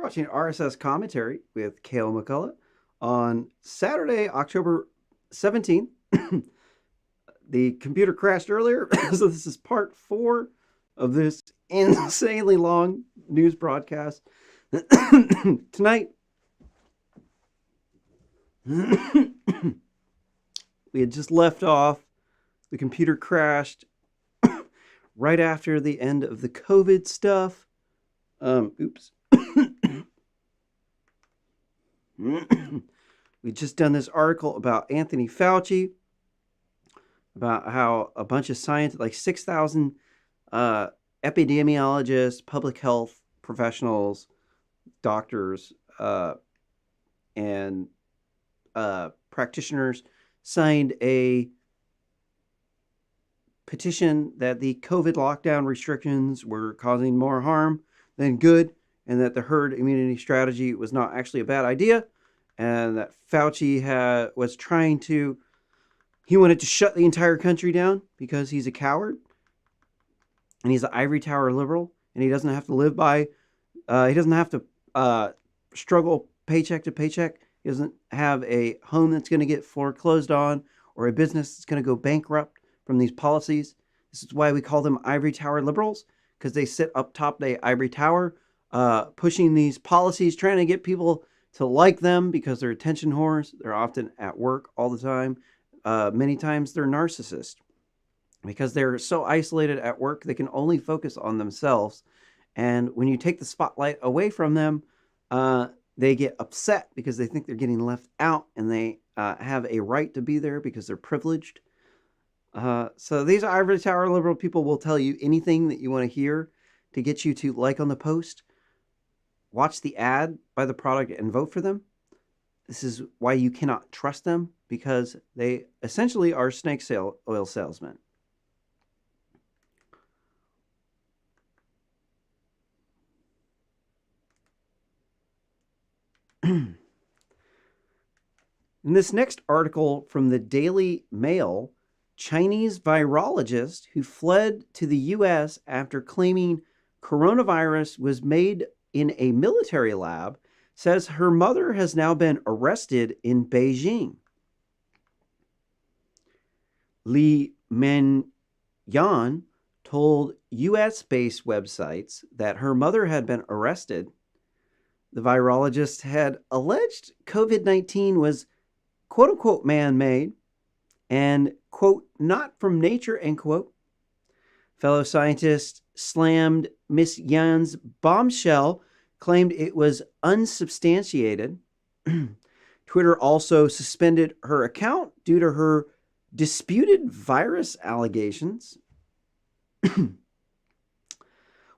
We're watching RSS commentary with Kale McCullough on Saturday, October 17th. The computer crashed earlier, so this is part 4 of this insanely long news broadcast. Tonight, we had just left off. The computer crashed right after the end of the COVID stuff. Oops. We just done this article about Anthony Fauci, about how a bunch of scientists, like 6,000 epidemiologists, public health professionals, doctors, and practitioners signed a petition that the COVID lockdown restrictions were causing more harm than good, and that the herd immunity strategy was not actually a bad idea, and that Fauci was trying to, he wanted to shut the entire country down because he's a coward, and he's an ivory tower liberal, and he doesn't have to live by, he doesn't have to struggle paycheck to paycheck. He doesn't have a home that's going to get foreclosed on, or a business that's going to go bankrupt from these policies. This is why we call them ivory tower liberals, because they sit up top the ivory tower, pushing these policies, trying to get people to like them because they're attention whores. They're often at work all the time. Many times they're narcissists because they're so isolated at work, they can only focus on themselves. And when you take the spotlight away from them, they get upset because they think they're getting left out, and they have a right to be there because they're privileged. So these ivory tower liberal people will tell you anything that you want to hear to get you to like on the post, watch the ad, buy the product, and vote for them. This is why you cannot trust them, because they essentially are snake oil salesmen. In this next article from the Daily Mail, Chinese virologist who fled to the U.S. after claiming coronavirus was made in a military lab says her mother has now been arrested in Beijing. Li Menyan told U.S.-based websites that her mother had been arrested. The virologist had alleged COVID-19 was quote-unquote man-made and, quote, not from nature, end quote. Fellow scientists slammed Miss Yan's bombshell, claimed it was unsubstantiated. Twitter also suspended her account due to her disputed virus allegations.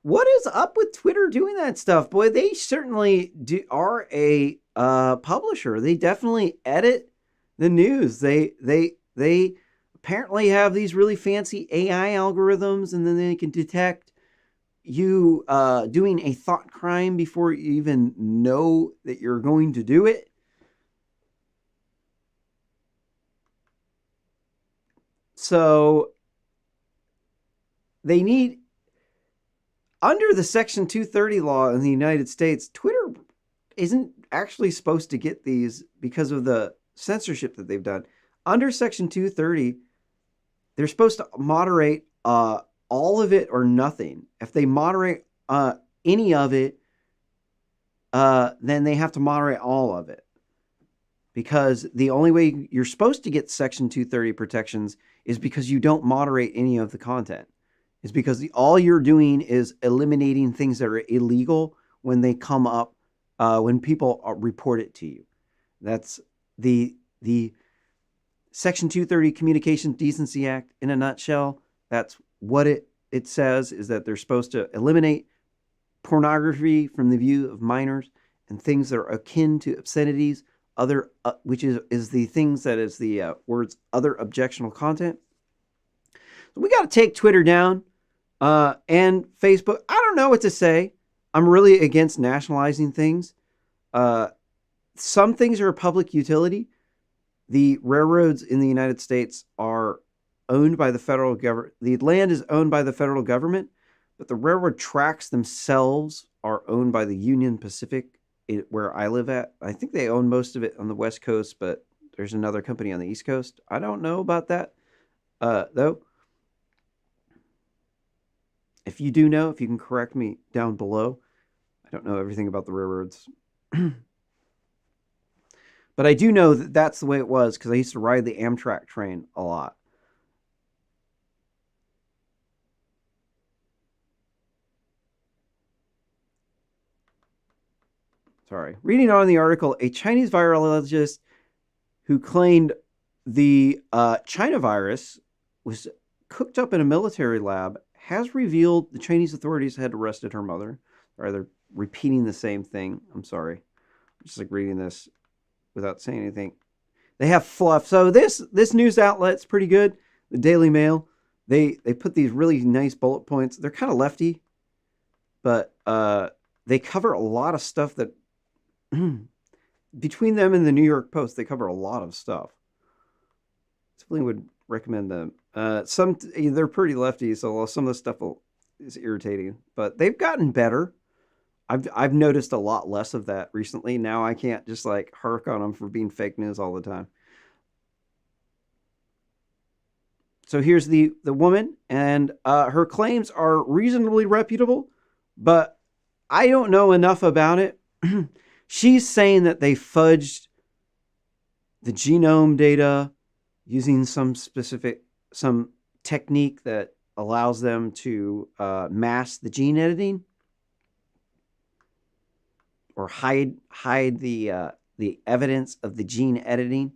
What is up with Twitter doing that stuff? Boy, they certainly are a publisher. They definitely edit the news. They apparently have these really fancy AI algorithms, and then they can detect you doing a thought crime before you even know that you're going to do it. So they need, under the Section 230 law in the United States, Twitter isn't actually supposed to get these because of the censorship that they've done. Under Section 230, they're supposed to moderate all of it or nothing. If they moderate any of it, then they have to moderate all of it. Because the only way you're supposed to get Section 230 protections is because you don't moderate any of the content. Is because all you're doing is eliminating things that are illegal when they come up, when people report it to you. That's the Section 230 Communications Decency Act in a nutshell. That's what it says, is that they're supposed to eliminate pornography from the view of minors and things that are akin to obscenities, which is the things that is the words other objectionable content. So we got to take Twitter down and Facebook. I don't know what to say. I'm really against nationalizing things. Some things are a public utility. The railroads in the United States are owned by the federal government. The land is owned by the federal government, but the railroad tracks themselves are owned by the Union Pacific, where I live at. I think they own most of it on the West Coast, but there's another company on the East Coast. I don't know about that, though. If you do know, if you can correct me down below. I don't know everything about the railroads. But I do know that that's the way it was because I used to ride the Amtrak train a lot. Sorry. Reading on in the article, a Chinese virologist who claimed the China virus was cooked up in a military lab has revealed the Chinese authorities had arrested her mother. Or they're repeating the same thing. I'm sorry. I'm just like reading this without saying anything. They have fluff. So this news outlet's pretty good. The Daily Mail. They put these really nice bullet points. They're kind of lefty, but they cover a lot of stuff that between them and the New York Post, they cover a lot of stuff. Definitely would recommend them. They're pretty lefty, so some of the stuff is irritating, but they've gotten better. I've noticed a lot less of that recently. Now I can't just like hark on them for being fake news all the time. So here's the woman, and her claims are reasonably reputable, but I don't know enough about it. She's saying that they fudged the genome data using some technique that allows them to mask the gene editing or hide the evidence of the gene editing.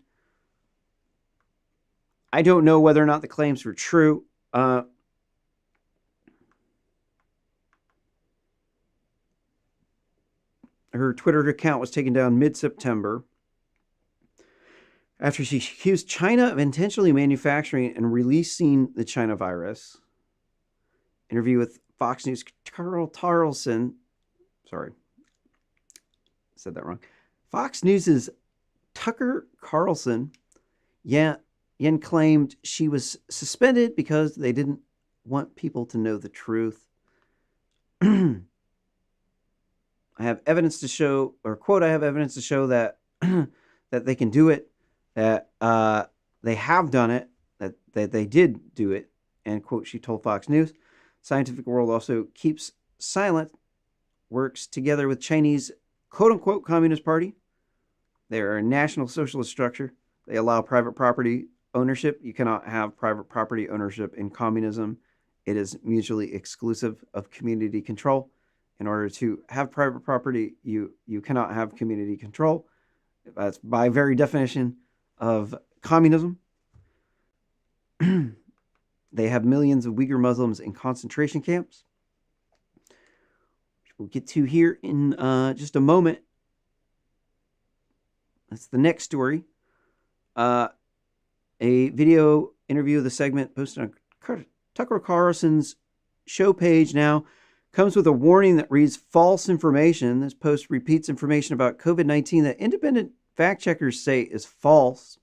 I don't know whether or not the claims were true. Her Twitter account was taken down mid-September after she accused China of intentionally manufacturing and releasing the China virus. Interview with Fox News, Carl Tarleson. Sorry, said that wrong. Fox News' Tucker Carlson. Yen claimed she was suspended because they didn't want people to know the truth. I have evidence to show, or quote, I have evidence to show that that they can do it, that they have done it, that they did do it, and quote, she told Fox News. Scientific World also keeps silent, works together with Chinese quote unquote Communist Party. They are a national socialist structure. They allow private property ownership. You cannot have private property ownership in communism. It is mutually exclusive of community control. In order to have private property, you cannot have community control. That's by very definition of communism. They have millions of Uyghur Muslims in concentration camps, which we'll get to here in just a moment. That's the next story. A video interview of the segment posted on Tucker Carlson's show page now comes with a warning that reads false information. This post repeats information about COVID-19 that independent fact checkers say is false.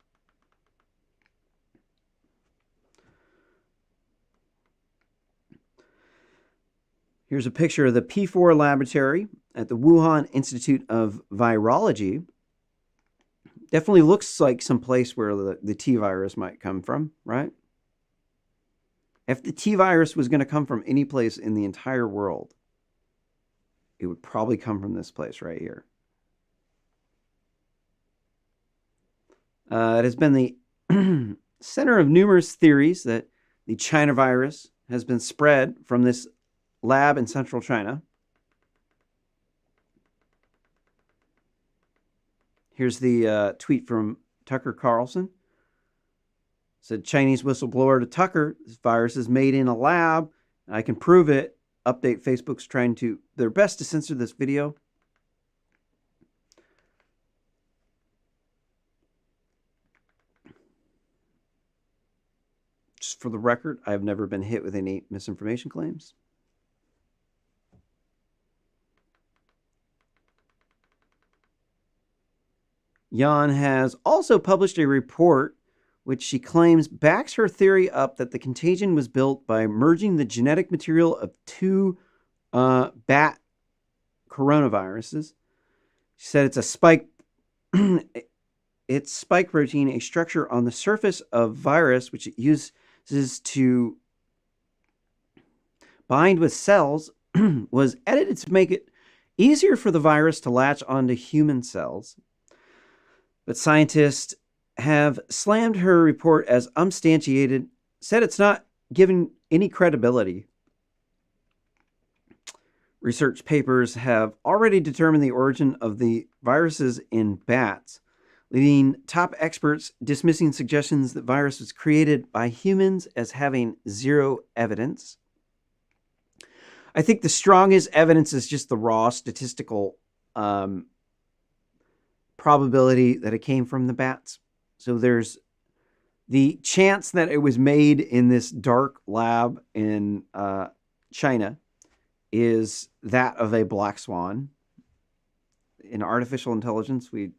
Here's a picture of the P4 laboratory at the Wuhan Institute of Virology. Definitely looks like some place where the T virus might come from, right? If the T virus was going to come from any place in the entire world, it would probably come from this place right here. It has been the center of numerous theories that the China virus has been spread from this lab in central China. Here's the tweet from Tucker Carlson. Said Chinese whistleblower to Tucker, this virus is made in a lab. I can prove it. Update, Facebook's trying to their best to censor this video. Just for the record, I have never been hit with any misinformation claims. Yan has also published a report which she claims backs her theory up that the contagion was built by merging the genetic material of two bat coronaviruses. She said it's a spike. It's spike protein, a structure on the surface of virus which it uses to bind with cells, was edited to make it easier for the virus to latch onto human cells. But scientists have slammed her report as unsubstantiated, said it's not given any credibility. Research papers have already determined the origin of the viruses in bats, leading top experts dismissing suggestions that virus was created by humans as having zero evidence. I think the strongest evidence is just the raw statistical probability that it came from the bats. So there's the chance that it was made in this dark lab in China is that of a black swan. In artificial intelligence, we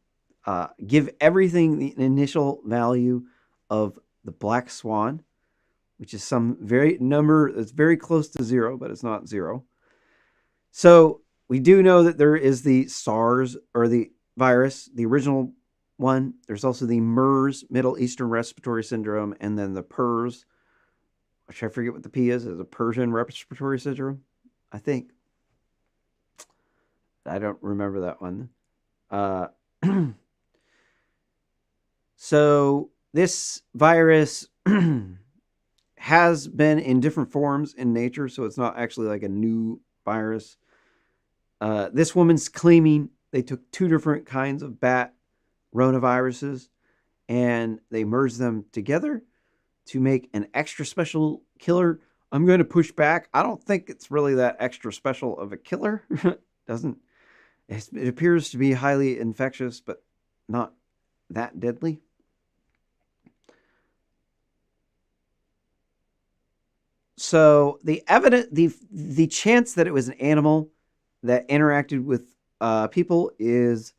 give everything the initial value of the black swan, which is some very number that's very close to zero, but it's not zero. So we do know that there is the SARS, or the virus, the original one. There's also the MERS, Middle Eastern Respiratory Syndrome, and then the PERS, which I forget what the P is a Persian Respiratory Syndrome, I think. I don't remember that one. So this virus has been in different forms in nature, so it's not actually like a new virus. This woman's claiming they took two different kinds of bat coronaviruses and they merged them together to make an extra special killer. I'm going to push back. I don't think it's really that extra special of a killer. It appears to be highly infectious, but not that deadly. So the chance that it was an animal that interacted with people is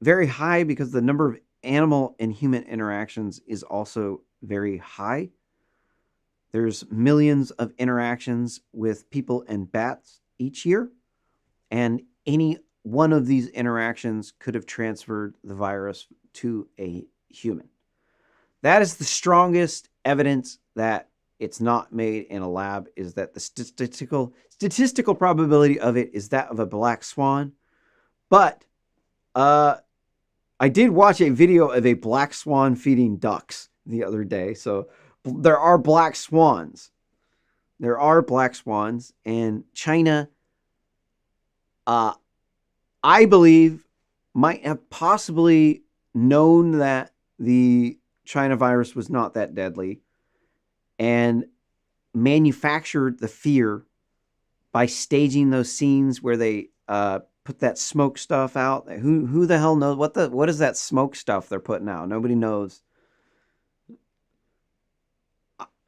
very high, because the number of animal and human interactions is also very high. There's millions of interactions with people and bats each year, and any one of these interactions could have transferred the virus to a human. That is the strongest evidence that it's not made in a lab, is that the statistical probability of it is that of a black swan. But I did watch a video of a black swan feeding ducks the other day. So there are black swans. There are black swans, and China, I believe, might have possibly known that the China virus was not that deadly and manufactured the fear by staging those scenes where they put that smoke stuff out. Who the hell knows what is that smoke stuff they're putting out? Nobody knows.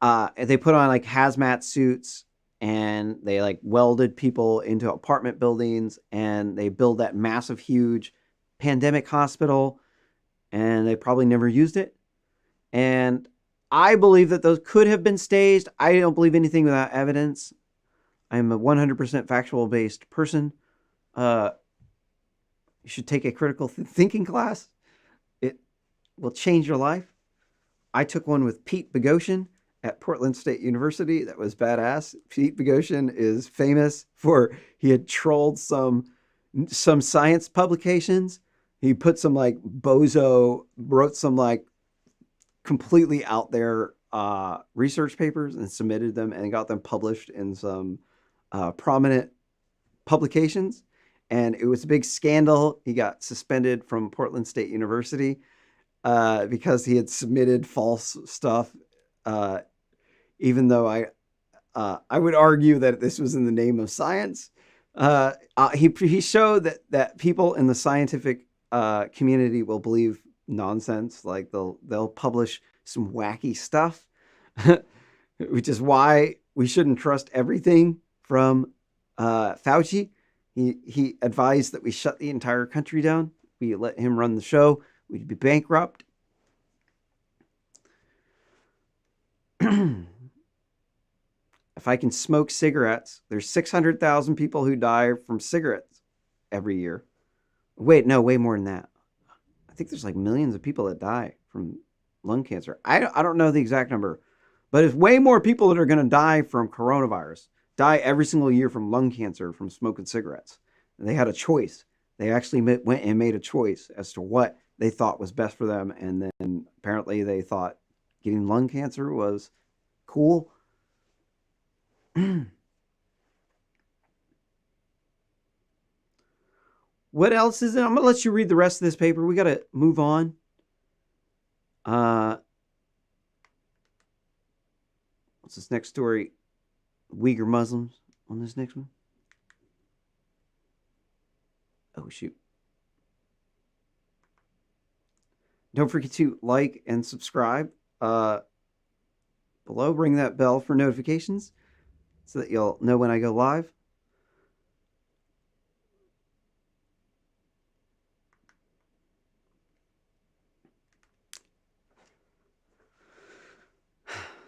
They put on like hazmat suits, and they like welded people into apartment buildings, and they build that massive, huge pandemic hospital, and they probably never used it. And I believe that those could have been staged. I don't believe anything without evidence. I'm a 100% factual based person. You should take a critical thinking class. It will change your life. I took one with Pete Boghossian at Portland State University. That was badass. Pete Boghossian is famous for, he had trolled some science publications. He put some like wrote some like completely out there research papers and submitted them and got them published in some prominent publications. And it was a big scandal. He got suspended from Portland State University because he had submitted false stuff. Even though I would argue that this was in the name of science. He showed that people in the scientific community will believe nonsense. Like they'll publish some wacky stuff, which is why we shouldn't trust everything from Fauci. He advised that we shut the entire country down. We let him run the show. We'd be bankrupt. if I can smoke cigarettes, there's 600,000 people who die from cigarettes every year. Wait, no, way more than that. I think there's like millions of people that die from lung cancer. I don't know the exact number, but it's way more people that are going to die from coronavirus, die every single year from lung cancer from smoking cigarettes. And they had a choice. They actually went and made a choice as to what they thought was best for them. And then apparently they thought getting lung cancer was cool. What else is it? I'm going to let you read the rest of this paper. We got to move on. What's this next story? Uyghur Muslims on this next one. Oh, shoot. Don't forget to like and subscribe below. Ring that bell for notifications so that you'll know when I go live.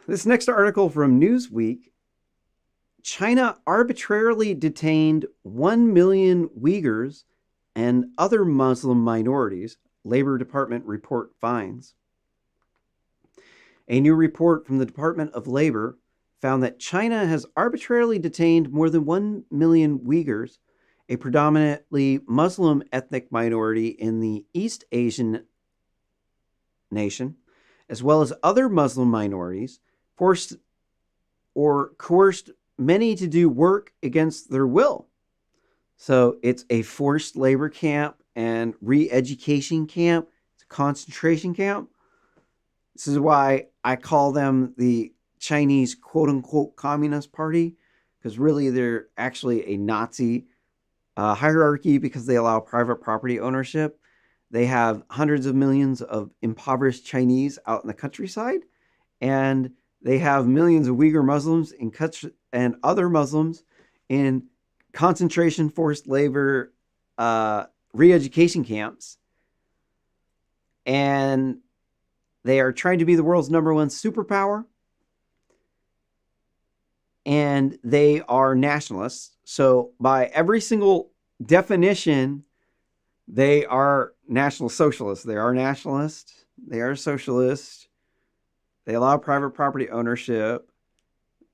This next article from Newsweek, China arbitrarily detained 1 million Uyghurs and other Muslim minorities, Labor Department report finds. A new report from the Department of Labor found that China has arbitrarily detained more than 1 million Uyghurs, a predominantly Muslim ethnic minority in the East Asian nation, as well as other Muslim minorities, forced or coerced many to do work against their will. So it's a forced labor camp and re-education camp. It's a concentration camp. This is why I call them the Chinese quote-unquote Communist Party, because really they're actually a Nazi hierarchy because they allow private property ownership. They have hundreds of millions of impoverished Chinese out in the countryside, and they have millions of Uyghur Muslims and other Muslims in concentration forced labor re-education camps. And they are trying to be the world's #1 superpower. And they are nationalists. So by every single definition, they are National Socialists. They are nationalists. They are socialists. They allow private property ownership.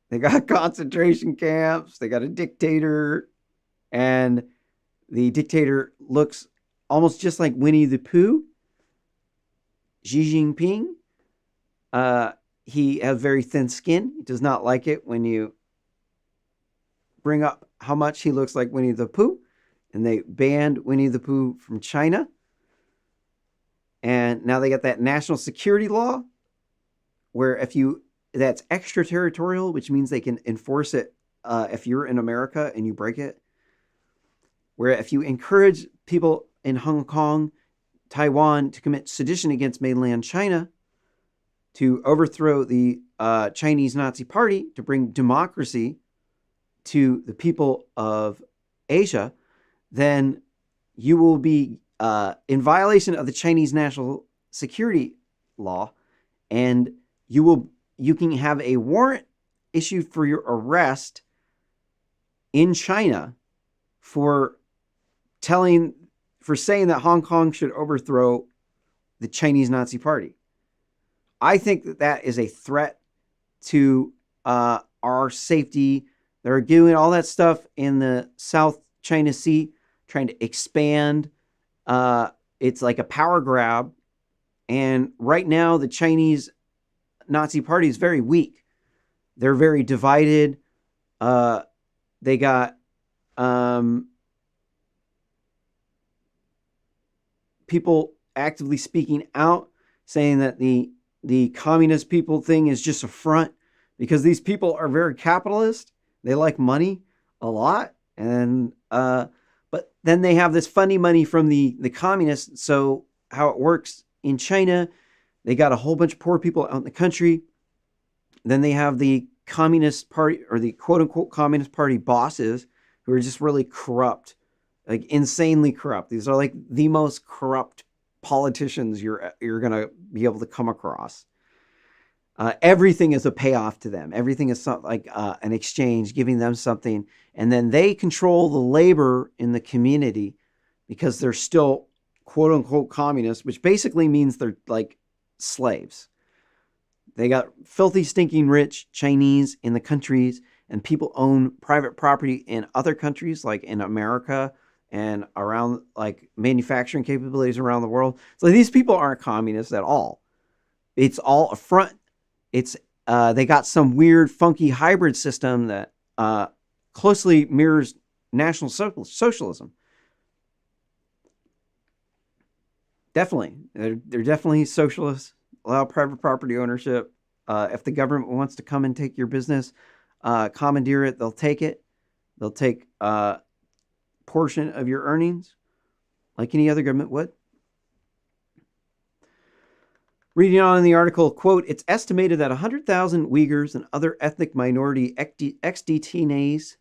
They got concentration camps. They got a dictator. And the dictator looks almost just like Winnie the Pooh. Xi Jinping. He has very thin skin. He does not like it when you bring up how much he looks like Winnie the Pooh. And they banned Winnie the Pooh from China. And now they got that national security law where that's extraterritorial, which means they can enforce it if you're in America and you break it. Where if you encourage people in Hong Kong, Taiwan to commit sedition against mainland China, to overthrow the Chinese Nazi Party, to bring democracy to the people of Asia, then you will be in violation of the Chinese national security law, and you can have a warrant issued for your arrest in China for saying that Hong Kong should overthrow the Chinese Nazi Party. I think that is a threat to our safety. They're doing all that stuff in the South China Sea, trying to expand. It's like a power grab. And right now, the Chinese Nazi Party is very weak. They're very divided. They got people actively speaking out, saying that the communist people thing is just a front because these people are very capitalist. They like money a lot. And but then they have this funny money from the communists. So how it works in China, they got a whole bunch of poor people out in the country. Then they have the Communist Party, or the quote-unquote Communist Party bosses, who are just really corrupt, like insanely corrupt. These are like the most corrupt politicians you're going to be able to come across. Everything is a payoff to them. Everything is like an exchange, giving them something. And then they control the labor in the community because they're still quote unquote communists, which basically means they're like slaves. They got filthy, stinking rich Chinese in the countries, and people own private property in other countries, like in America and around, like manufacturing capabilities around the world. So these people aren't communists at all. It's all a front. It's they got some weird, funky hybrid system that closely mirrors National Socialism. Definitely, they're definitely socialists. Allow private property ownership. If the government wants to come and take your business, commandeer it, they'll take it. They'll take a portion of your earnings, like any other government would. Reading on in the article, quote, it's estimated that 100,000 Uyghurs and other ethnic minority ex-detainees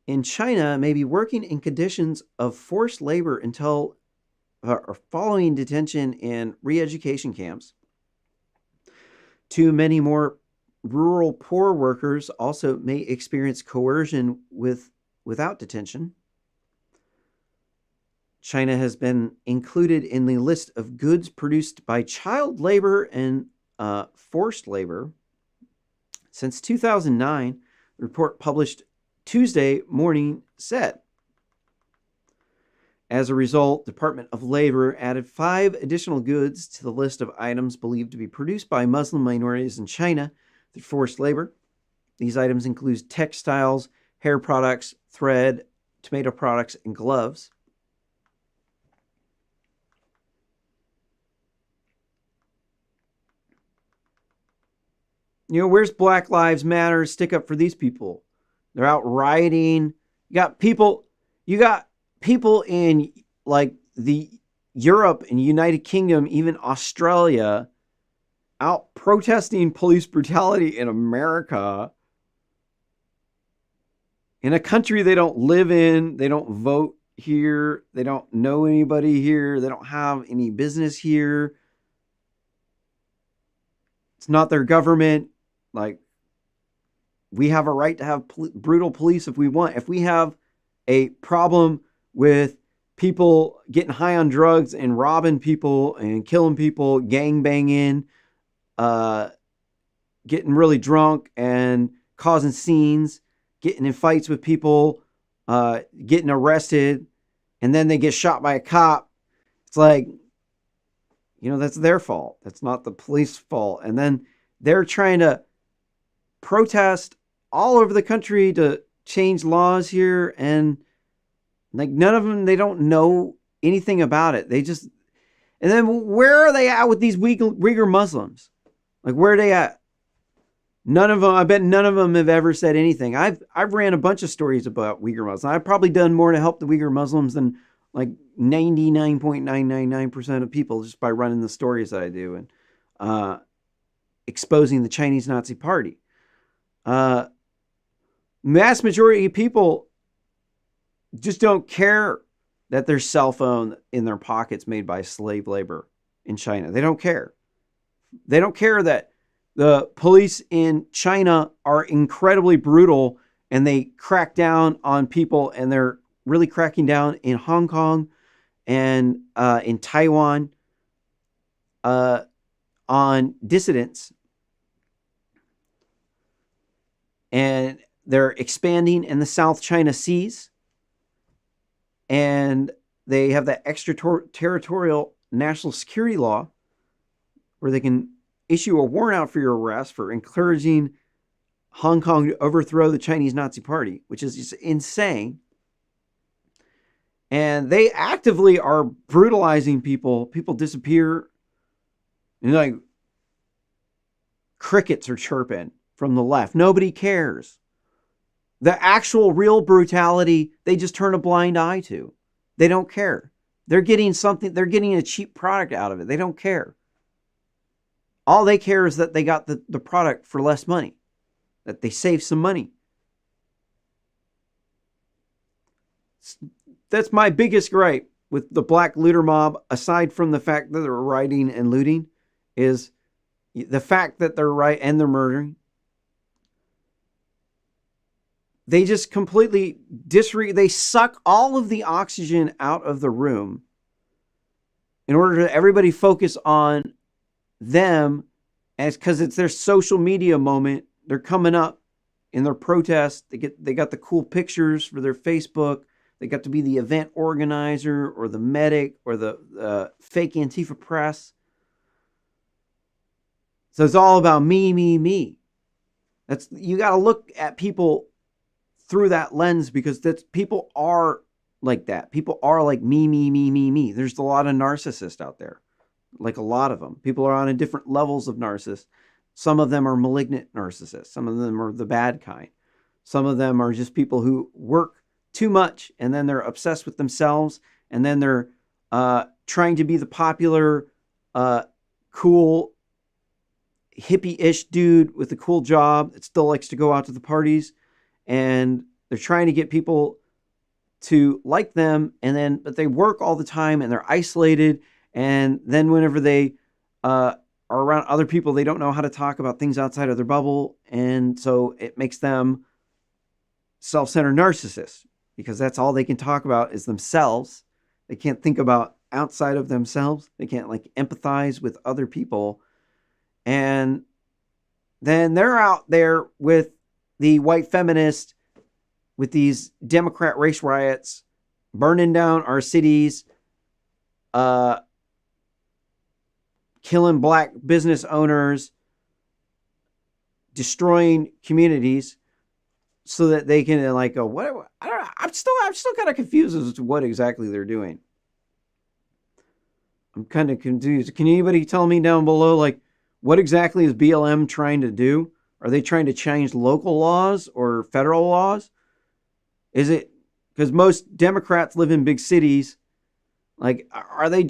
in China may be working in conditions of forced labor until or following detention in re-education camps. Too many more rural poor workers also may experience coercion without detention. China has been included in the list of goods produced by child labor and forced labor since 2009. The report published Tuesday morning said. As a result, Department of Labor added 5 additional goods to the list of items believed to be produced by Muslim minorities in China through forced labor. These items include textiles, hair products, thread, tomato products, and gloves. You know, where's Black Lives Matter? Stick up for these people. They're out rioting. You got people in like the Europe and United Kingdom, even Australia, out protesting police brutality in America. In a country they don't live in, they don't vote here, they don't know anybody here, they don't have any business here. It's not their government. Like, we have a right to have brutal police if we want. If we have a problem with people getting high on drugs and robbing people and killing people, gang banging, getting really drunk and causing scenes, getting in fights with people, getting arrested, and then they get shot by a cop. It's like, you know, that's their fault. That's not the police's fault. And then they're trying to protest all over the country to change laws here, and like none of them, they don't know anything about it. They just, and then where are they at with these Uyghur Muslims? Like, where are they at? None of them, I bet none of them have ever said anything. I've ran a bunch of stories about Uyghur Muslims. I've probably done more to help the Uyghur Muslims than like 99.999% of people just by running the stories that I do and exposing the Chinese Nazi Party. Mass majority of people just don't care that there's cell phone in their pockets made by slave labor in China. They don't care. They don't care that the police in China are incredibly brutal and they crack down on people, and they're really cracking down in Hong Kong and in Taiwan on dissidents. And they're expanding in the South China Seas. And they have that extraterritorial national security law where they can issue a warrant out for your arrest for encouraging Hong Kong to overthrow the Chinese Nazi Party, which is just insane. And they actively are brutalizing people. People disappear. And like crickets are chirping from the left. Nobody cares. The actual real brutality, they just turn a blind eye to. They don't care. They're getting something, they're getting a cheap product out of it. They don't care. All they care is that they got the product for less money, that they save some money. That's my biggest gripe with the black looter mob, aside from the fact that they're rioting and looting, is the fact that they're right and they're murdering. They just completely they suck all of the oxygen out of the room in order to everybody focus on them, as because it's their social media moment. They're coming up in their protest. They got the cool pictures for their Facebook. They got to be the event organizer or the medic or the fake Antifa press. So it's all about me, me, me. You got to look at people through that lens, because people are like that. People are like me, me, me, me, me. There's a lot of narcissists out there, like a lot of them. People are on different levels of narcissists. Some of them are malignant narcissists. Some of them are the bad kind. Some of them are just people who work too much and then they're obsessed with themselves, and then they're trying to be the popular, cool, hippie-ish dude with a cool job that still likes to go out to the parties, and they're trying to get people to like them, but they work all the time and they're isolated, and then whenever they are around other people, they don't know how to talk about things outside of their bubble, and so it makes them self-centered narcissists, because that's all they can talk about is themselves. They can't think about outside of themselves. They can't empathize with other people. And then they're out there with the white feminists, with these Democrat race riots, burning down our cities, killing black business owners, destroying communities, so that they can go, what? I don't know. I'm still kind of confused as to what exactly they're doing. I'm kind of confused. Can anybody tell me down below, what exactly is BLM trying to do? Are they trying to change local laws or federal laws? Is it because most Democrats live in big cities? Are they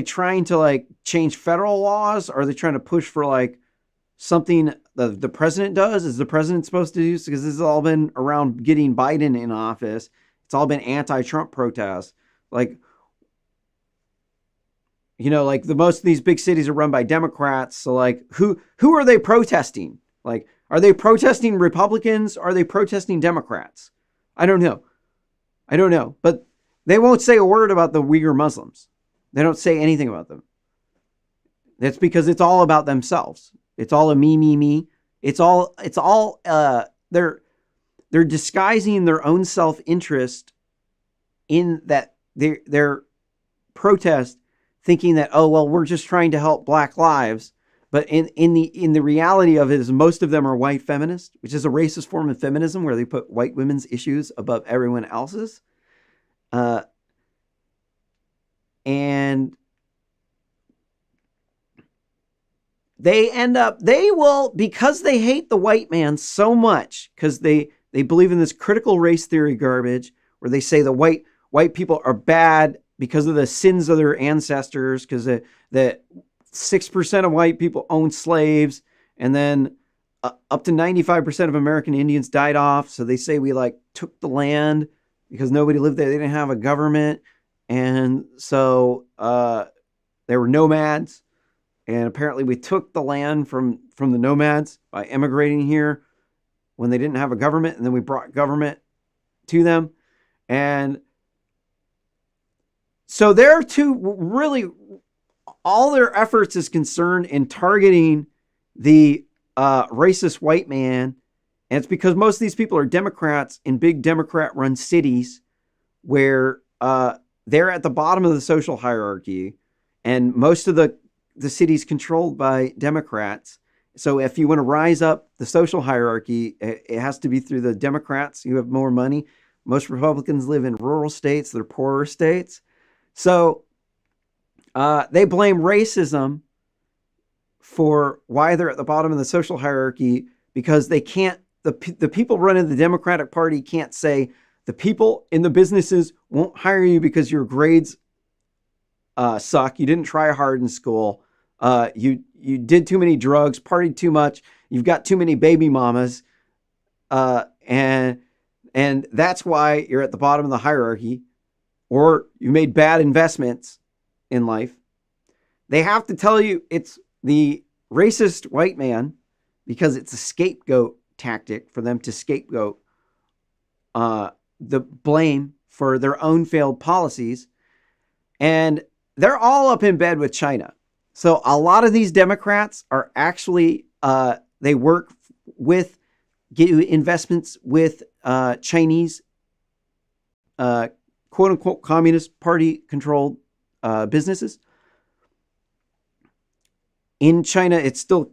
trying to change federal laws? Or are they trying to push for something the president does? Is the president supposed to do this? Because this has all been around getting Biden in office. It's all been anti-Trump protests. The most of these big cities are run by Democrats. So who are they protesting? Are they protesting Republicans? Are they protesting Democrats? I don't know. But they won't say a word about the Uyghur Muslims. They don't say anything about them. That's because it's all about themselves. It's all a me, me, me. It's all they're disguising their own self-interest in that their protest, thinking that, oh, well, we're just trying to help black lives. But in the reality of it is most of them are white feminists, which is a racist form of feminism where they put white women's issues above everyone else's. And they will, because they hate the white man so much, because they believe in this critical race theory garbage where they say the white people are bad because of the sins of their ancestors, because the 6% of white people own slaves, and then up to 95% of American Indians died off. So they say we took the land because nobody lived there. They didn't have a government. And so they were nomads. And apparently we took the land from the nomads by immigrating here when they didn't have a government. And then we brought government to them. And so they're really, all their efforts is concerned in targeting the racist white man. And it's because most of these people are Democrats in big Democrat-run cities where they're at the bottom of the social hierarchy. And most of the city's controlled by Democrats. So if you want to rise up the social hierarchy, it has to be through the Democrats who have more money. Most Republicans live in rural states. They're poorer states. So they blame racism for why they're at the bottom of the social hierarchy, because they can't, the people running the Democratic Party can't say the people in the businesses won't hire you because your grades suck. You didn't try hard in school. You did too many drugs, partied too much. You've got too many baby mamas. And that's why you're at the bottom of the hierarchy, or you made bad investments in life. They have to tell you it's the racist white man, because it's a scapegoat tactic for them to scapegoat the blame for their own failed policies. And they're all up in bed with China. So a lot of these Democrats are actually, they work with, get investments with Chinese, quote unquote, Communist Party controlled businesses. In China, it's still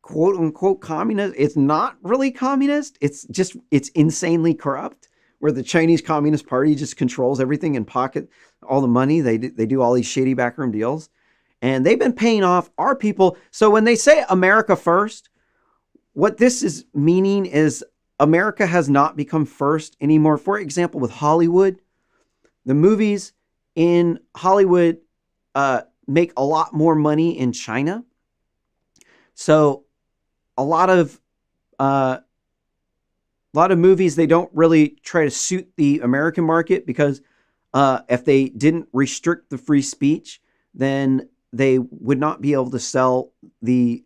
quote unquote communist. It's not really communist. It's insanely corrupt, where the Chinese Communist Party just controls everything and pocket all the money. They do all these shady backroom deals, and they've been paying off our people. So when they say America first, what this is meaning is America has not become first anymore. For example, with Hollywood, the movies in Hollywood make a lot more money in China. So a lot of movies, they don't really try to suit the American market, because if they didn't restrict the free speech, then they would not be able to sell the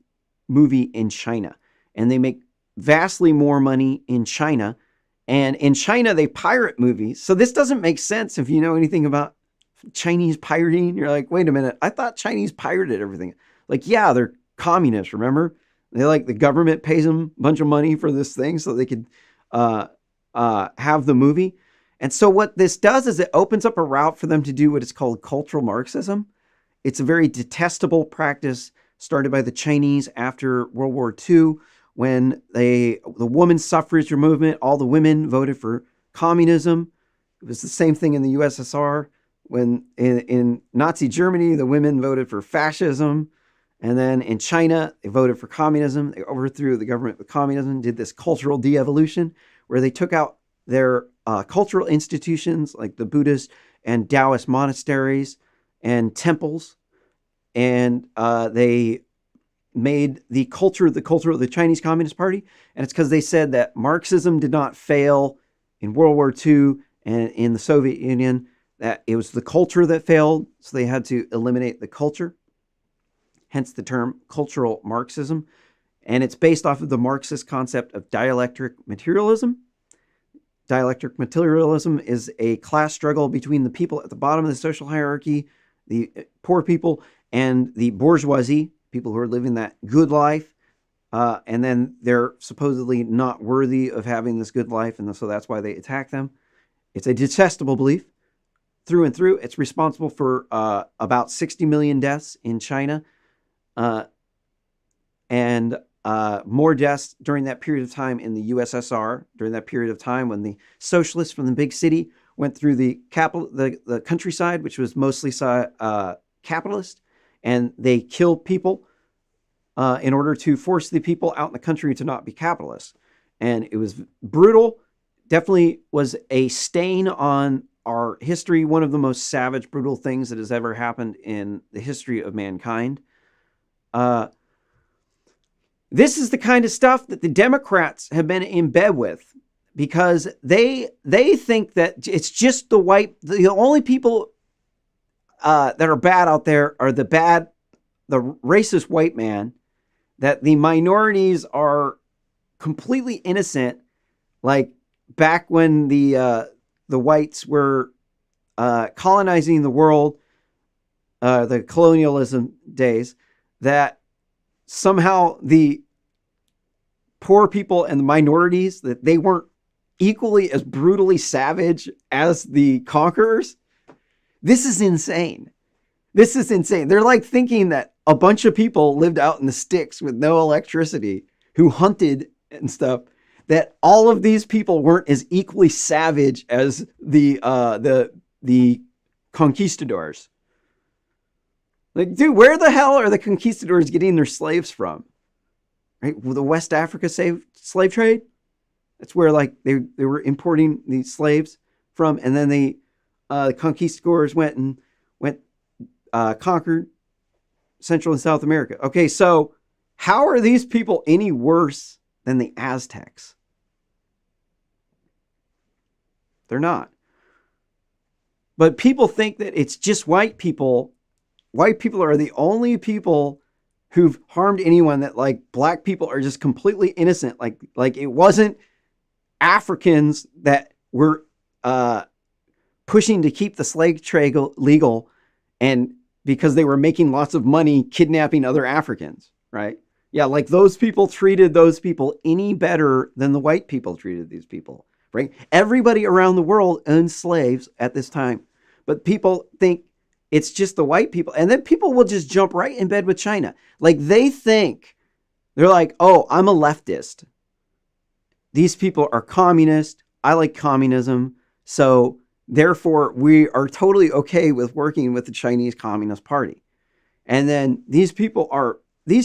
movie in China. And they make vastly more money in China. And in China, they pirate movies. So this doesn't make sense if you know anything about Chinese pirating. You're like, wait a minute, I thought Chinese pirated everything. Like, yeah, they're communists, remember? They the government pays them a bunch of money for this thing so they could have the movie. And so what this does is it opens up a route for them to do what is called cultural Marxism. It's a very detestable practice started by the Chinese after World War II, when the women's suffrage movement, all the women voted for communism. It was the same thing in the USSR. When in Nazi Germany, the women voted for fascism. And then in China, they voted for communism. They overthrew the government with communism, did this cultural de-evolution, where they took out their cultural institutions like the Buddhist and Taoist monasteries and temples. And they made the culture of the Chinese Communist Party. And it's because they said that Marxism did not fail in World War II and in the Soviet Union, that it was the culture that failed. So they had to eliminate the culture, hence the term cultural Marxism. And it's based off of the Marxist concept of dialectic materialism. Dialectic materialism is a class struggle between the people at the bottom of the social hierarchy, the poor people, and the bourgeoisie, people who are living that good life. And then they're supposedly not worthy of having this good life. And so that's why they attack them. It's a detestable belief through and through. It's responsible for about 60 million deaths in China. And more deaths during that period of time in the USSR, during that period of time when the socialists from the big city went through the countryside, which was mostly capitalist, and they killed people in order to force the people out in the country to not be capitalists. And it was brutal, definitely was a stain on our history, one of the most savage, brutal things that has ever happened in the history of mankind. This is the kind of stuff that the Democrats have been in bed with, because they think that it's just the only people that are bad out there are the racist white man, that the minorities are completely innocent. Like back when the whites were colonizing the world, the colonialism days, that somehow the poor people and the minorities, that they weren't equally as brutally savage as the conquerors. This is insane. This is insane. They're like thinking that a bunch of people lived out in the sticks with no electricity, who hunted and stuff, that all of these people weren't as equally savage as the conquistadors. Like, dude, where the hell are the conquistadors getting their slaves from? Right? Well, the West Africa slave trade. That's where like they were importing these slaves from, and then the conquistadors went conquered Central and South America. Okay, so how are these people any worse than the Aztecs? They're not. But people think that it's just white people. White people are the only people who've harmed anyone, that like black people are just completely innocent. Like it wasn't Africans that were pushing to keep the slave trade legal, and because they were making lots of money kidnapping other Africans, right? Yeah, like those people treated those people any better than the white people treated these people, right? Everybody around the world owned slaves at this time, but people think it's just the white people. And then people will just jump right in bed with China. Like they think, they're like, oh, I'm a leftist. These people are communist. I like communism. So therefore, we are totally okay with working with the Chinese Communist Party. And then these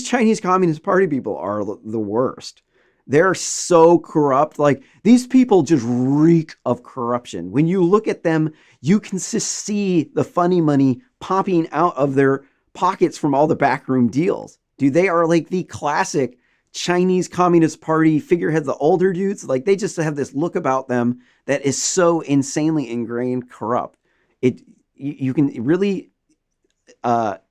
Chinese Communist Party people are the worst. They're so corrupt. Like these people just reek of corruption. When you look at them, you can just see the funny money popping out of their pockets from all the backroom deals. Dude, they are like the classic Chinese Communist Party figureheads, the older dudes. Like they just have this look about them that is so insanely ingrained corrupt. You can really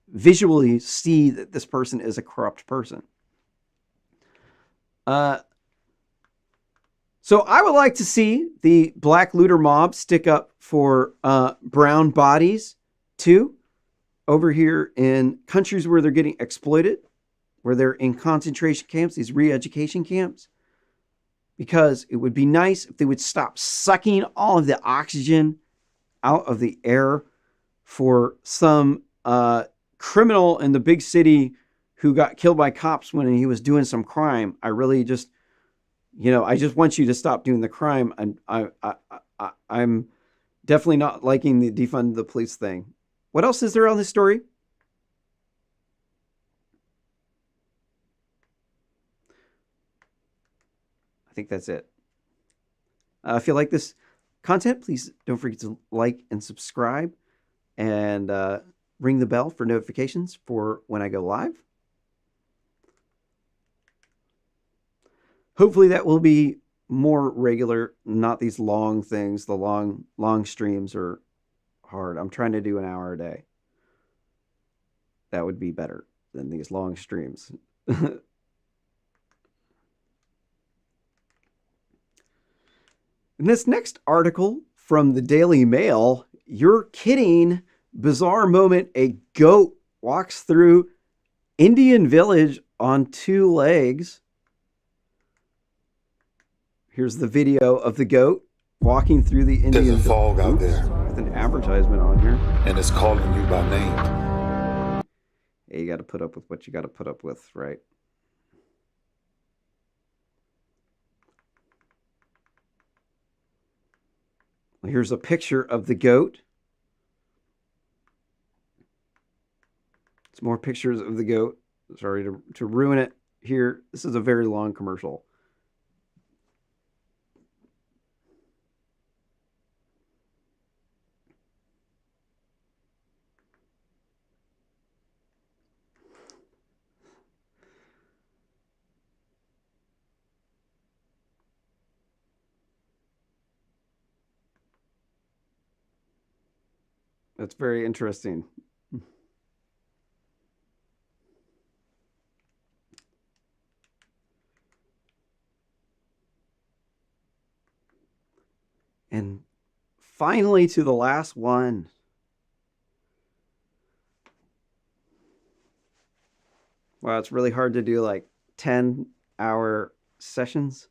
visually see that this person is a corrupt person. So I would like to see the black looter mob stick up for brown bodies too, over here in countries where they're getting exploited, where they're in concentration camps, these re-education camps, because it would be nice if they would stop sucking all of the oxygen out of the air for some criminal in the big city who got killed by cops when he was doing some crime. I really just, I just want you to stop doing the crime. And I'm definitely not liking the defund the police thing. What else is there on this story? I think that's it. If you like this content, please don't forget to like and subscribe, and ring the bell for notifications for when I go live. Hopefully that will be more regular, not these long things. The long streams are hard. I'm trying to do an hour a day. That would be better than these long streams. In this next article from the Daily Mail, you're kidding, bizarre moment, a goat walks through Indian village on 2 legs. Here's the video of the goat walking through the Indian village. There's a fog out there. With an advertisement on here. And it's calling you by name. Yeah, you got to put up with what you got to put up with, right? Here's a picture of the goat. It's more pictures of the goat. Sorry to ruin it here. This is a very long commercial. That's very interesting. And finally, to the last one. Wow, it's really hard to do like 10-hour sessions.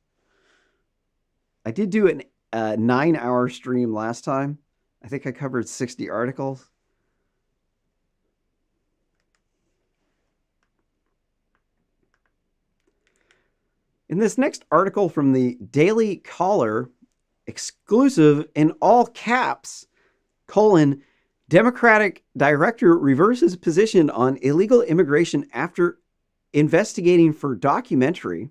I did do a 9-hour stream last time. I think I covered 60 articles. In this next article from the Daily Caller, exclusive in all caps, Democratic director reverses position on illegal immigration after investigating for documentary.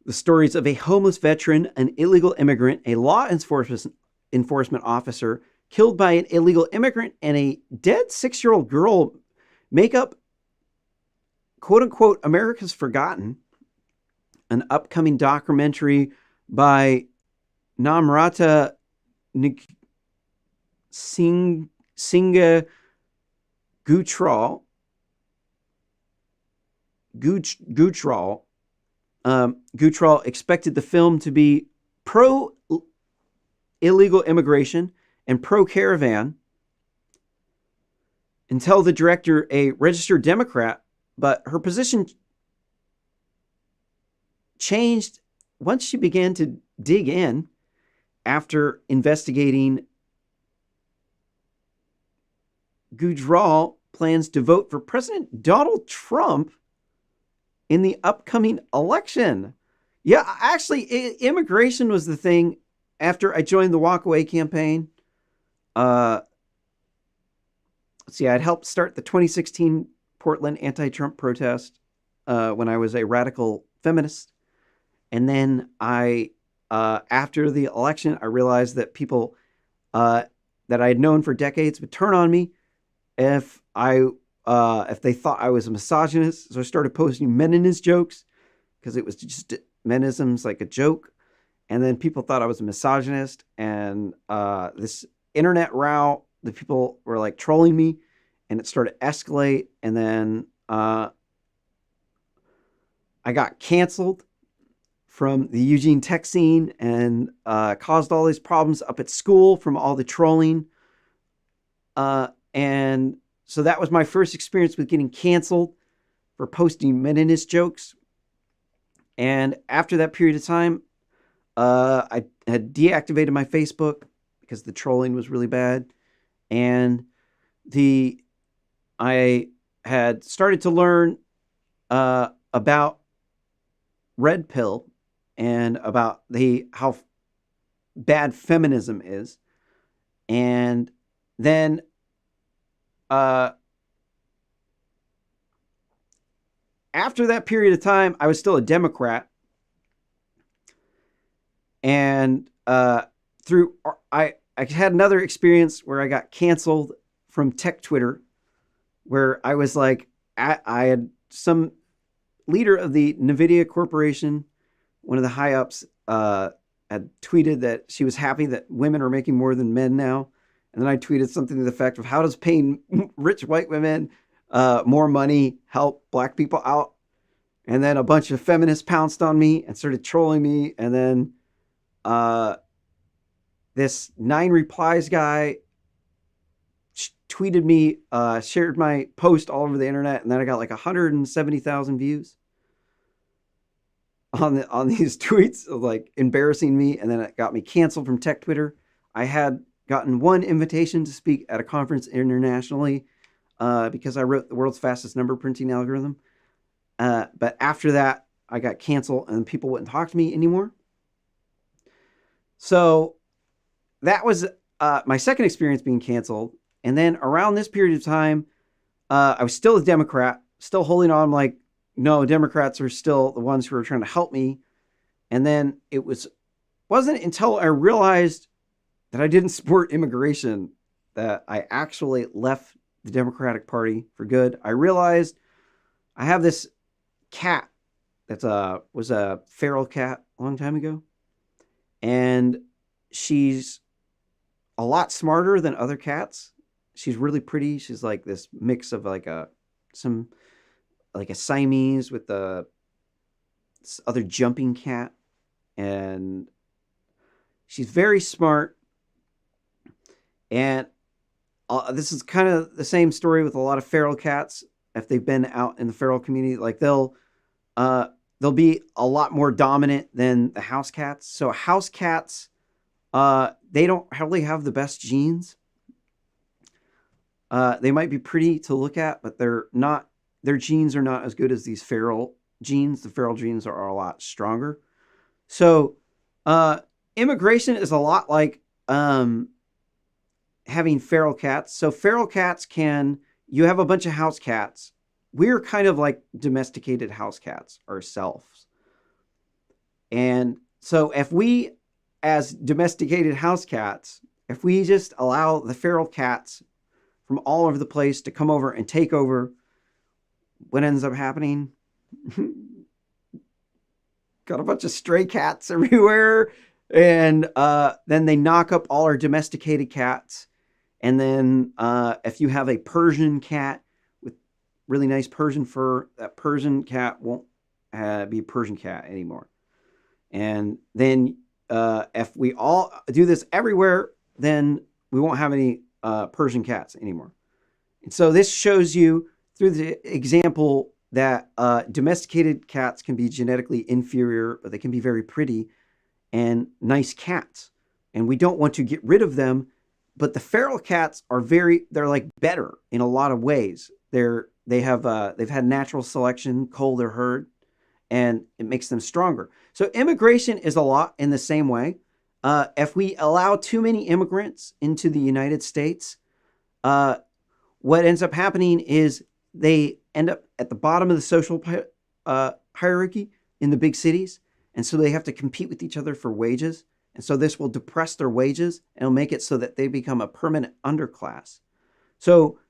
The stories of a homeless veteran, an illegal immigrant, a law enforcement officer killed by an illegal immigrant, and a dead 6-year-old girl make up, quote unquote, America's Forgotten, an upcoming documentary by Namrata Singha Gutral, Gutral, Gutral expected the film to be pro illegal immigration and pro caravan until the director, a registered Democrat, but her position changed once she began to dig in after investigating Gujral plans to vote for President Donald Trump in the upcoming election. Yeah, actually, immigration was the thing after I joined the Walkaway campaign. Let's see, I'd helped start the 2016 Portland anti-Trump protest when I was a radical feminist. And then after the election, I realized that people that I had known for decades would turn on me if they thought I was a misogynist. So I started posting meninist jokes because it was just menism's like a joke. And then people thought I was a misogynist, and this internet row, the people were like trolling me, and it started to escalate. And then I got canceled from the Eugene tech scene and caused all these problems up at school from all the trolling. And so that was my first experience with getting canceled for posting meninist jokes. And after that period of time, I had deactivated my Facebook because the trolling was really bad. And I had started to learn about Red Pill and about how bad feminism is. And then after that period of time, I was still a Democrat. And I had another experience where I got canceled from tech Twitter, where I was like, I had some leader of the NVIDIA Corporation, one of the high ups, had tweeted that she was happy that women are making more than men now. And then I tweeted something to the effect of, how does paying rich white women more money help black people out? And then a bunch of feminists pounced on me and started trolling me. And then this 9 replies guy tweeted me, shared my post all over the internet, and then I got like 170,000 views on these tweets of like embarrassing me, and then it got me canceled from tech Twitter. I had gotten one invitation to speak at a conference internationally because I wrote the world's fastest number printing algorithm. But after that, I got canceled and people wouldn't talk to me anymore. So that was my second experience being canceled. And then around this period of time, I was still a Democrat, still holding on like, no, Democrats are still the ones who are trying to help me. And then it wasn't until I realized that I didn't support immigration that I actually left the Democratic Party for good. I realized I have this cat that was a feral cat a long time ago. And she's a lot smarter than other cats. She's really pretty. She's like this mix of like a Siamese with this other jumping cat. And she's very smart. And this is kind of the same story with a lot of feral cats. If they've been out in the feral community, like they'll be a lot more dominant than the house cats. So house cats, they don't really have the best genes. They might be pretty to look at, but their genes are not as good as these feral genes. The feral genes are a lot stronger. So immigration is a lot like having feral cats. So feral cats you have a bunch of house cats. We're kind of like domesticated house cats ourselves. And so if we, as domesticated house cats, if we just allow the feral cats from all over the place to come over and take over, what ends up happening? Got a bunch of stray cats everywhere. And then they knock up all our domesticated cats. And then if you have a Persian cat with really nice Persian fur, that Persian cat won't be a Persian cat anymore. And then if we all do this everywhere, then we won't have any Persian cats anymore. And so this shows you through the example that domesticated cats can be genetically inferior, but they can be very pretty and nice cats. And we don't want to get rid of them. But the feral cats are they're like better in a lot of ways. They've had natural selection, cull their herd, and it makes them stronger. So immigration is a lot in the same way. If we allow too many immigrants into the United States, what ends up happening is they end up at the bottom of the social hierarchy in the big cities. And so they have to compete with each other for wages. And so this will depress their wages and it'll make it so that they become a permanent underclass. So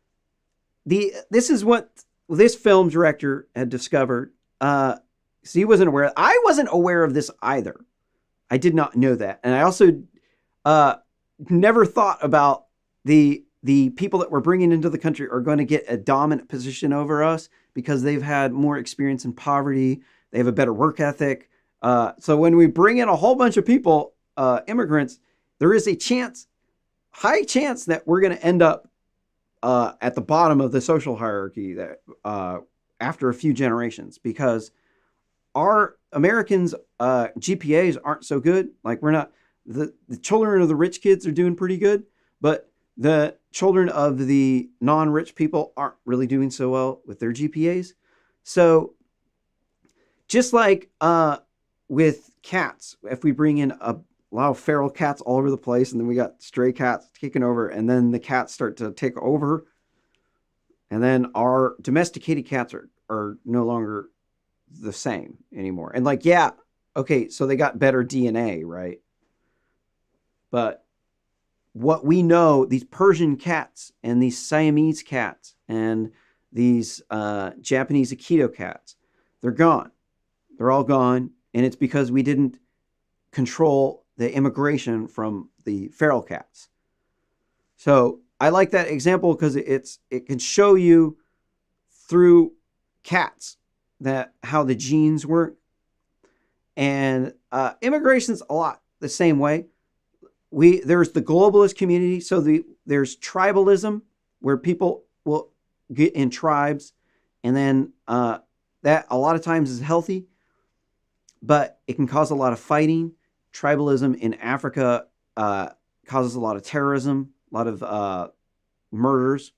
this is what this film director had discovered. So he wasn't aware. I wasn't aware of this either. I did not know that. And I also never thought about the people that we're bringing into the country are going to get a dominant position over us because they've had more experience in poverty. They have a better work ethic. So when we bring in a whole bunch of people, immigrants, there is a high chance that we're going to end up at the bottom of the social hierarchy that after a few generations, because our Americans' GPAs aren't so good. Like we're not, the children of the rich kids are doing pretty good, but the children of the non-rich people aren't really doing so well with their GPAs. So just like with cats, if we bring in a lot of feral cats all over the place, and then we got stray cats taking over, and then the cats start to take over, and then our domesticated cats are no longer the same anymore. And like, yeah, okay, so they got better DNA, right? But what we know, these Persian cats and these Siamese cats and these Japanese Akito cats, they're gone. They're all gone. And it's because we didn't control the immigration from the feral cats. So I like that example because it can show you through cats that how the genes work. And immigration's a lot the same way. There's the globalist community. So there's tribalism where people will get in tribes, and then that a lot of times is healthy, but it can cause a lot of fighting. Tribalism in Africa causes a lot of terrorism, a lot of murders.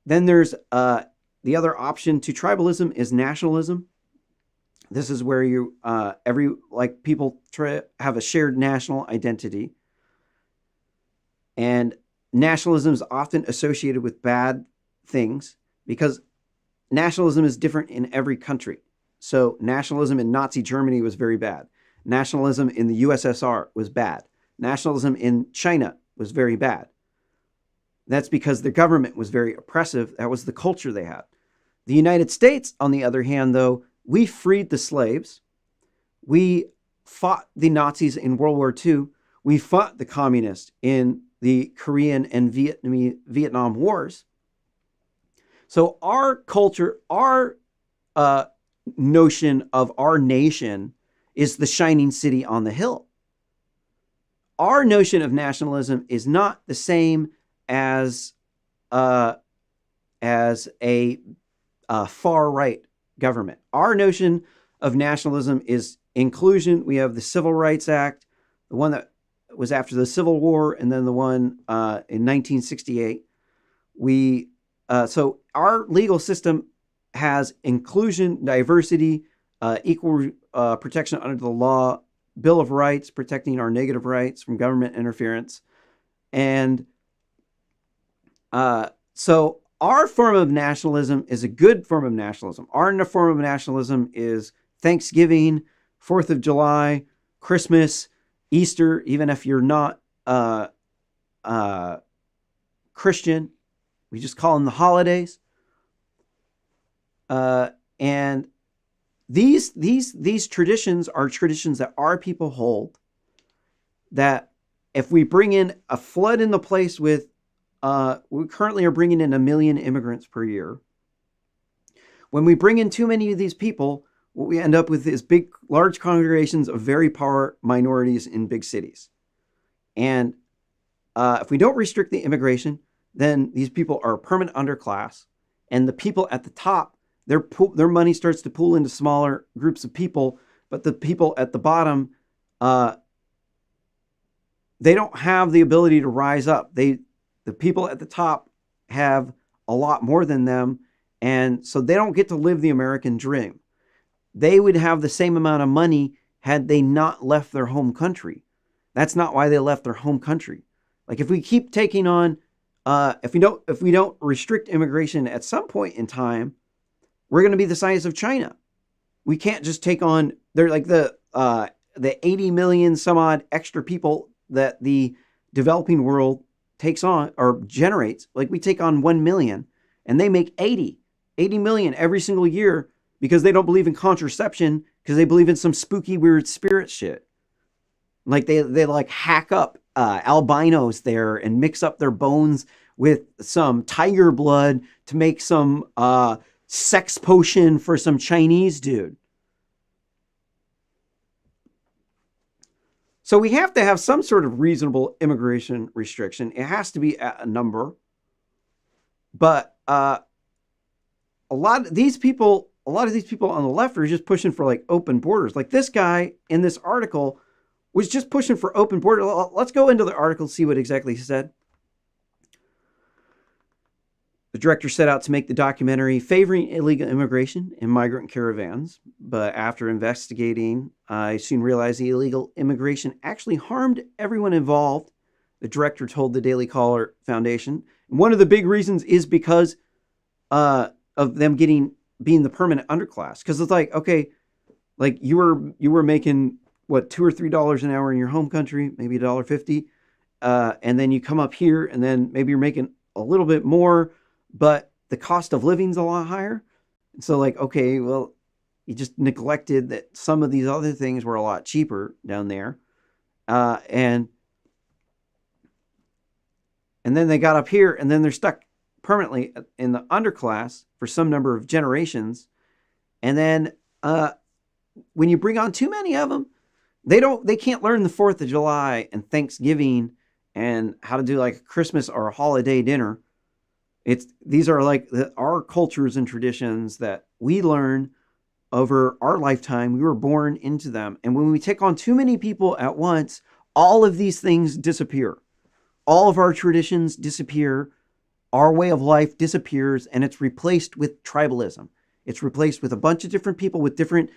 Then there's the other option to tribalism is nationalism. This is where you people have a shared national identity, and nationalism is often associated with bad things because nationalism is different in every country. So nationalism in Nazi Germany was very bad. Nationalism in the USSR was bad. Nationalism in China was very bad. That's because the government was very oppressive. That was the culture they had. The United States, on the other hand, though, we freed the slaves. We fought the Nazis in World War II. We fought the communists in the Korean and Vietnam Wars. So our culture, our notion of our nation is the shining city on the hill. Our notion of nationalism is not the same as a far right government. Our notion of nationalism is inclusion. We have the Civil Rights Act, the one that was after the Civil War, and then the one in 1968. So our legal system has inclusion, diversity, equal protection under the law, Bill of Rights protecting our negative rights from government interference. And so our form of nationalism is a good form of nationalism. Our form of nationalism is Thanksgiving, 4th of July, Christmas, Easter, even if you're not Christian. We just call them the holidays. And these traditions are traditions that our people hold, that if we bring in a flood in the place with, we currently are bringing in 1 million immigrants per year. When we bring in too many of these people, what we end up with is large congregations of very poor minorities in big cities. And if we don't restrict the immigration, then these people are a permanent underclass. And the people at the top, their money starts to pool into smaller groups of people. But the people at the bottom, they don't have the ability to rise up. The people at the top have a lot more than them. And so they don't get to live the American dream. They would have the same amount of money had they not left their home country. That's not why they left their home country. Like if we keep taking on, if we don't restrict immigration at some point in time, we're going to be the size of China. We can't just take on, they're like the 80 million some odd extra people that the developing world takes on or generates. Like we take on 1 million and they make 80 million every single year because they don't believe in contraception, because they believe in some spooky, weird spirit shit. Like they like hack up albinos there and mix up their bones with some tiger blood to make some sex potion for some Chinese dude. So we have to have some sort of reasonable immigration restriction. It has to be at a number. But a lot of these people on the left are just pushing for like open borders. Like this guy in this article was just pushing for open borders. Let's go into the article, see what exactly he said. The director set out to make the documentary favoring illegal immigration and migrant caravans, but after investigating, I soon realized the illegal immigration actually harmed everyone involved, the director told the Daily Caller Foundation. And one of the big reasons is because of them being the permanent underclass. Because it's like, okay, like you were making what, $2 or $3 an hour in your home country, maybe $1.50, and then you come up here, and then maybe you're making a little bit more, but the cost of living's a lot higher. And so like, okay, well, you just neglected that some of these other things were a lot cheaper down there. And then they got up here, and then they're stuck permanently in the underclass for some number of generations. And then when you bring on too many of them, they can't learn the 4th of July and Thanksgiving and how to do like a Christmas or a holiday dinner. These are like our cultures and traditions that we learn over our lifetime. We were born into them. And when we take on too many people at once, all of these things disappear. All of our traditions disappear. Our way of life disappears, and it's replaced with tribalism. It's replaced with a bunch of different people with different,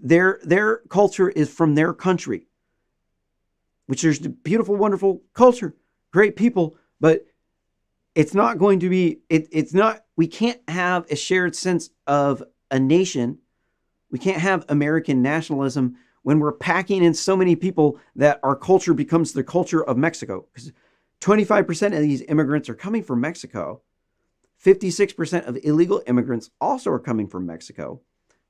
their culture is from their country, which is a beautiful, wonderful culture, great people, but it's not going to be, we can't have a shared sense of a nation. We can't have American nationalism when we're packing in so many people that our culture becomes the culture of Mexico. Because 25% of these immigrants are coming from Mexico. 56% of illegal immigrants also are coming from Mexico.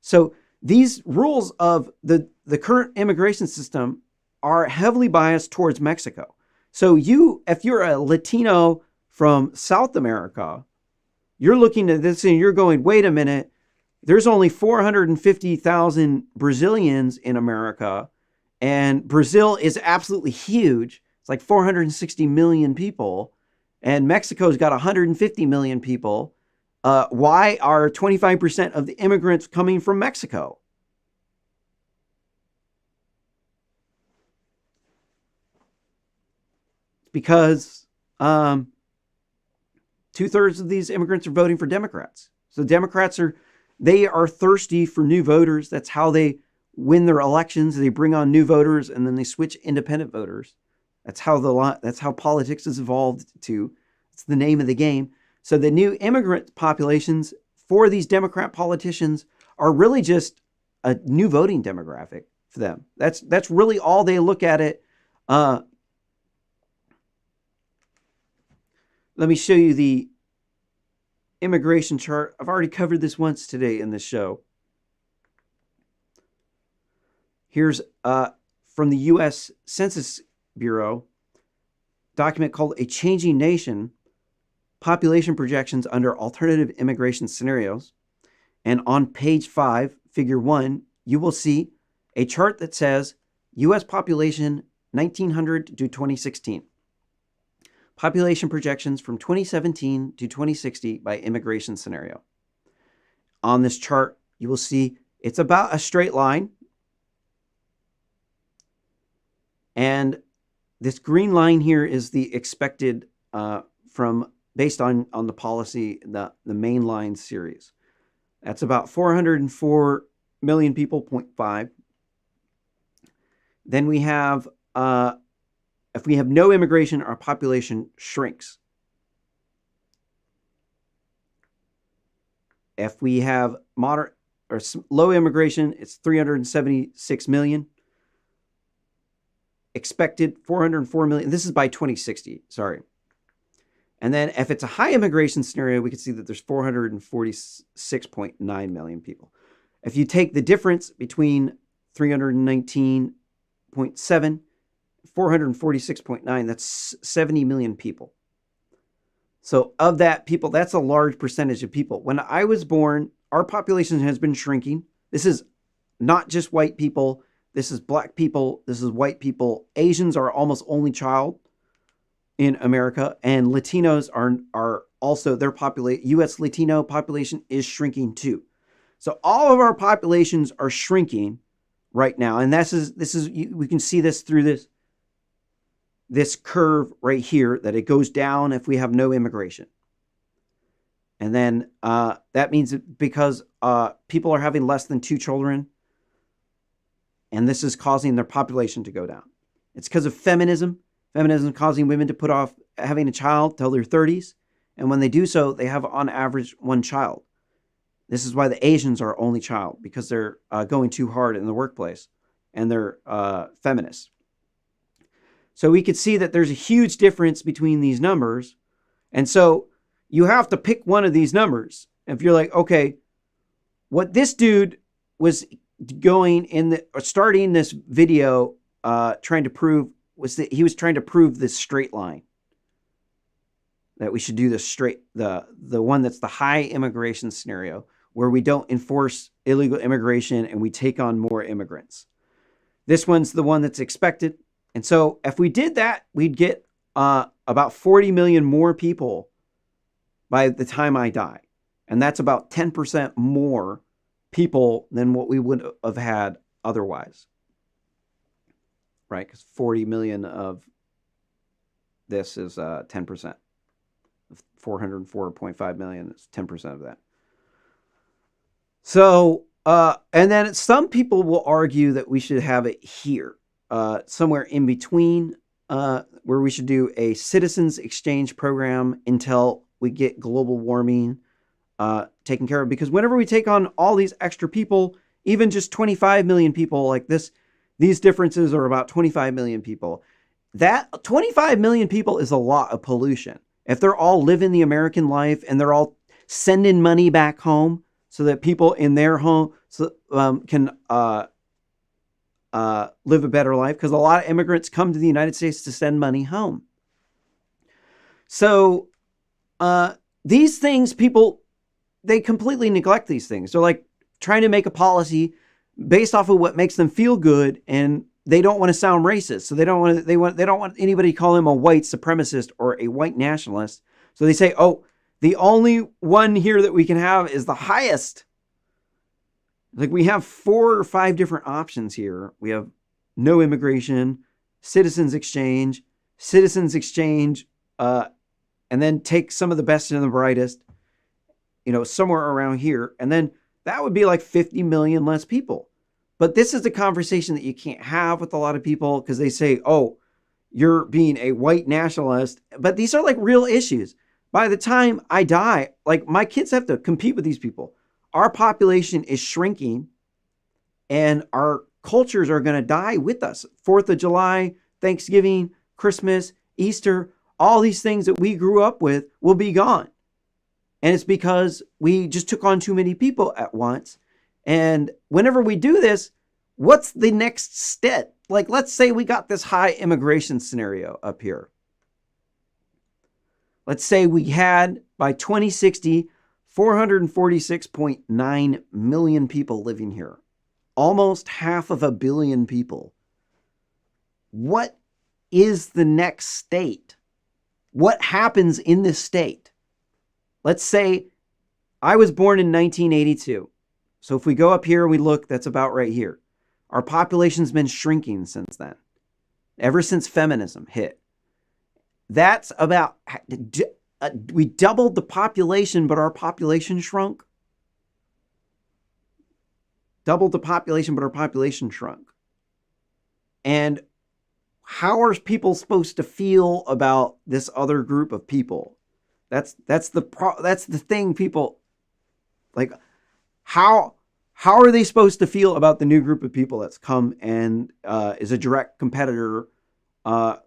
So these rules of the current immigration system are heavily biased towards Mexico. So if you're a Latino from South America, you're looking at this and you're going, wait a minute, there's only 450,000 Brazilians in America, and Brazil is absolutely huge. It's like 460 million people, and Mexico's got 150 million people. Why are 25% of the immigrants coming from Mexico? Because 2/3 of these immigrants are voting for Democrats. So Democrats are thirsty for new voters. That's how they win their elections. They bring on new voters, and then they switch independent voters. That's how politics has evolved to. It's the name of the game. So the new immigrant populations for these Democrat politicians are really just a new voting demographic for them. That's really all they look at it. Let me show you the immigration chart. I've already covered this once today in this show. Here's from the U.S. Census Bureau document called A Changing Nation, Population Projections Under Alternative Immigration Scenarios. And on page 5, figure 1, you will see a chart that says U.S. population 1900 to 2016. Population projections from 2017 to 2060 by immigration scenario. On this chart, you will see it's about a straight line. And this green line here is the expected based on the policy, the mainline series. That's about 404 million people, 0.5. Then we have, if we have no immigration, our population shrinks. If we have moderate or low immigration, it's 376 million. Expected 404 million. This is by 2060, sorry. And then if it's a high immigration scenario, we can see that there's 446.9 million people. If you take the difference between 319.7, 446.9, that's 70 million people. So of that people, that's a large percentage of people. When I was born, our population has been shrinking. This is not just white people. This is black people. This is white people. Asians are almost only child in America, and Latinos are also, their U.S. Latino population is shrinking too. So all of our populations are shrinking right now, and this is we can see this through this curve right here, that it goes down if we have no immigration. And then that means because people are having less than 2 children, and this is causing their population to go down. It's because of feminism. Feminism causing women to put off having a child till their 30s. And when they do so, they have on average 1 child. This is why the Asians are only child, because they're going too hard in the workplace and they're feminists. So we could see that there's a huge difference between these numbers. And so you have to pick one of these numbers. If you're like, okay, what this dude was starting this video trying to prove was that he was trying to prove this straight line, that we should do the one that's the high immigration scenario, where we don't enforce illegal immigration and we take on more immigrants. This one's the one that's expected. And so if we did that, we'd get about 40 million more people by the time I die. And that's about 10% more people than what we would have had otherwise. Right? Because 40 million of this is 10%. 404.5 million is 10% of that. So, and then some people will argue that we should have it here, somewhere in between, where we should do a citizens exchange program until we get global warming taken care of. Because whenever we take on all these extra people, even just 25 million people like this, these differences are about 25 million people. That 25 million people is a lot of pollution. If they're all living the American life and they're all sending money back home so that people in their home can live a better life, because a lot of immigrants come to the United States to send money home. So these things, people, they completely neglect these things. They're like trying to make a policy based off of what makes them feel good, and they don't want to sound racist. So they don't want anybody to call them a white supremacist or a white nationalist. So they say, oh, the only one here that we can have is the highest. Like we have 4 or 5 different options here. We have no immigration, citizens exchange, and then take some of the best and the brightest, somewhere around here. And then that would be like 50 million less people. But this is a conversation that you can't have with a lot of people, because they say, oh, you're being a white nationalist. But these are like real issues. By the time I die, like my kids have to compete with these people. Our population is shrinking and our cultures are going to die with us. 4th of July, Thanksgiving, Christmas, Easter, all these things that we grew up with will be gone. And it's because we just took on too many people at once. And whenever we do this, What's the next step? Like, let's say we got this high immigration scenario up here. Let's say we had, by 2060, 446.9 million people living here. Almost 500 million people. What is the next state? What happens in this state? Let's say I was born in 1982. So if we go up here, we look, that's about right here. Our population's been shrinking since then, ever since feminism hit. That's about, we doubled the population, but our population shrunk. Doubled the population, but our population shrunk. And how are people supposed to feel about this other group of people? That's the thing, people, like, how are they supposed to feel about the new group of people that's come and is a direct competitor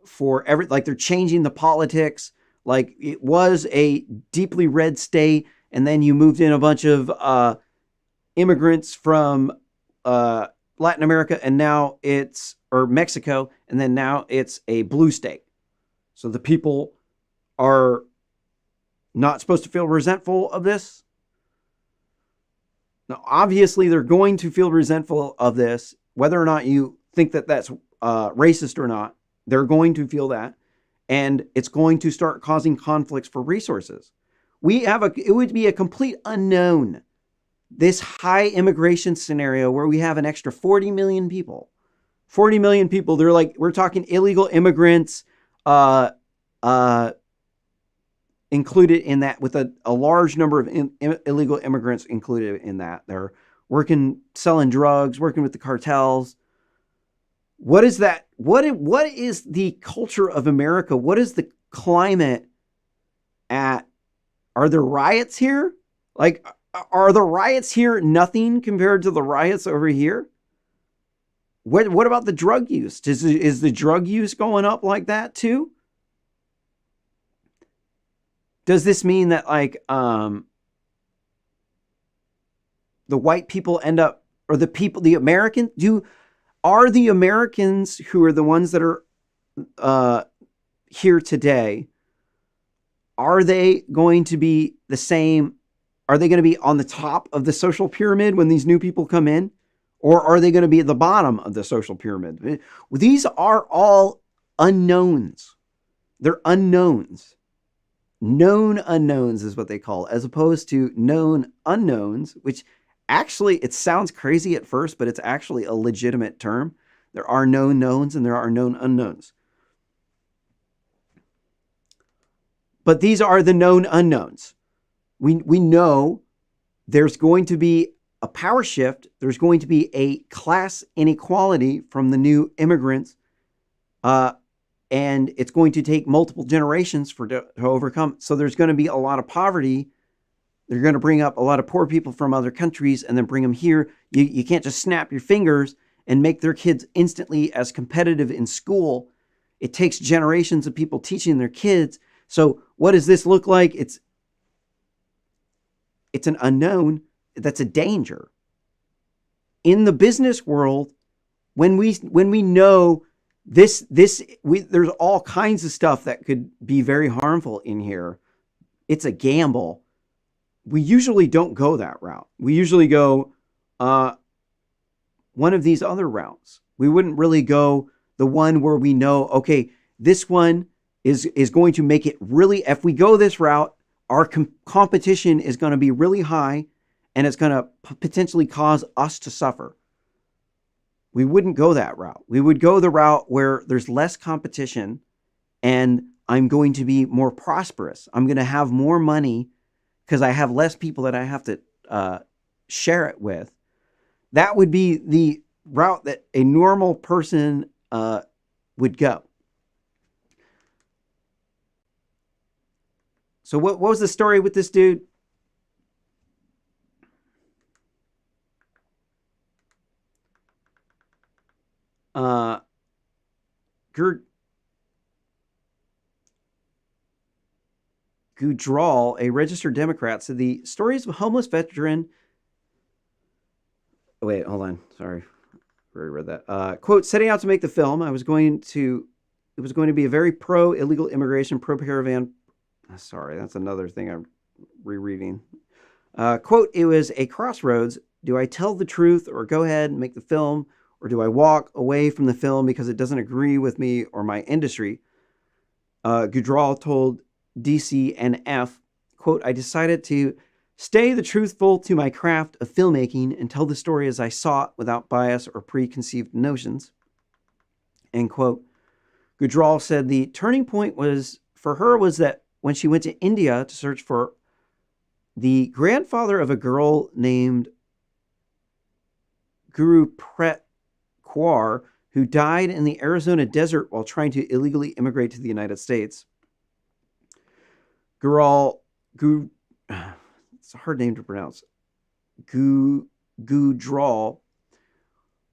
for every, like, they're changing the politics. Like, it was a deeply red state, and then you moved in a bunch of immigrants from Latin America, and now it's, or Mexico, and then now it's a blue state. So the people are not supposed to feel resentful of this. Now, obviously, they're going to feel resentful of this, whether or not you think that that's racist or not. They're going to feel that, and it's going to start causing conflicts for resources. It would be a complete unknown, this high immigration scenario where we have an extra 40 million people. 40 million people. They're like, we're talking illegal immigrants included in that, with a large number of illegal immigrants included in that. They're working, selling drugs, working with the cartels. What is that? What is the culture of America? What is the climate at? Are there riots here? Like, are the riots here nothing compared to the riots over here? What about the drug use? Is the drug use going up like that too? Does this mean that, like, the white people end up, or the people, the Americans, are the Americans who are the ones that are here today, are they going to be the same? Are they going to be on the top of the social pyramid when these new people come in? Or are they going to be at the bottom of the social pyramid? These are all unknowns. They're unknowns. Known unknowns is what they call it, as opposed to known unknowns, which actually, it sounds crazy at first, but it's actually a legitimate term. There are known knowns and there are known unknowns. But these are the known unknowns. We know there's going to be a power shift. There's going to be a class inequality from the new immigrants. And it's going to take multiple generations to overcome. So there's going to be a lot of poverty. They're going to bring up a lot of poor people from other countries and then bring them here. You can't just snap your fingers and make their kids instantly as competitive in school. It takes generations of people teaching their kids. So what does this look like? It's an unknown. That's a danger. In the business world, when we know there's all kinds of stuff that could be very harmful in here. It's a gamble. We usually don't go that route. We usually go one of these other routes. We wouldn't really go the one where we know, okay, this one is going to make it really, if we go this route, our competition is going to be really high and it's going to potentially cause us to suffer. We wouldn't go that route. We would go the route where there's less competition and I'm going to be more prosperous. I'm going to have more money because I have less people that I have to share it with. That would be the route that a normal person would go. So what was the story with this dude? Goodral, a registered Democrat, said the stories of a homeless veteran. Wait, hold on. Sorry. I already read that. Quote, setting out to make the film, it was going to be a very pro illegal immigration, pro caravan. Sorry, that's another thing I'm rereading. Quote, it was a crossroads. Do I tell the truth or go ahead and make the film? Or do I walk away from the film because it doesn't agree with me or my industry? Goodral told DCNF, quote, I decided to stay the truthful to my craft of filmmaking and tell the story as I saw it without bias or preconceived notions. End quote. Goodral said the turning point for her was that when she went to India to search for the grandfather of a girl named Gurupret Kaur, who died in the Arizona desert while trying to illegally immigrate to the United States. It's a hard name to pronounce. Goodral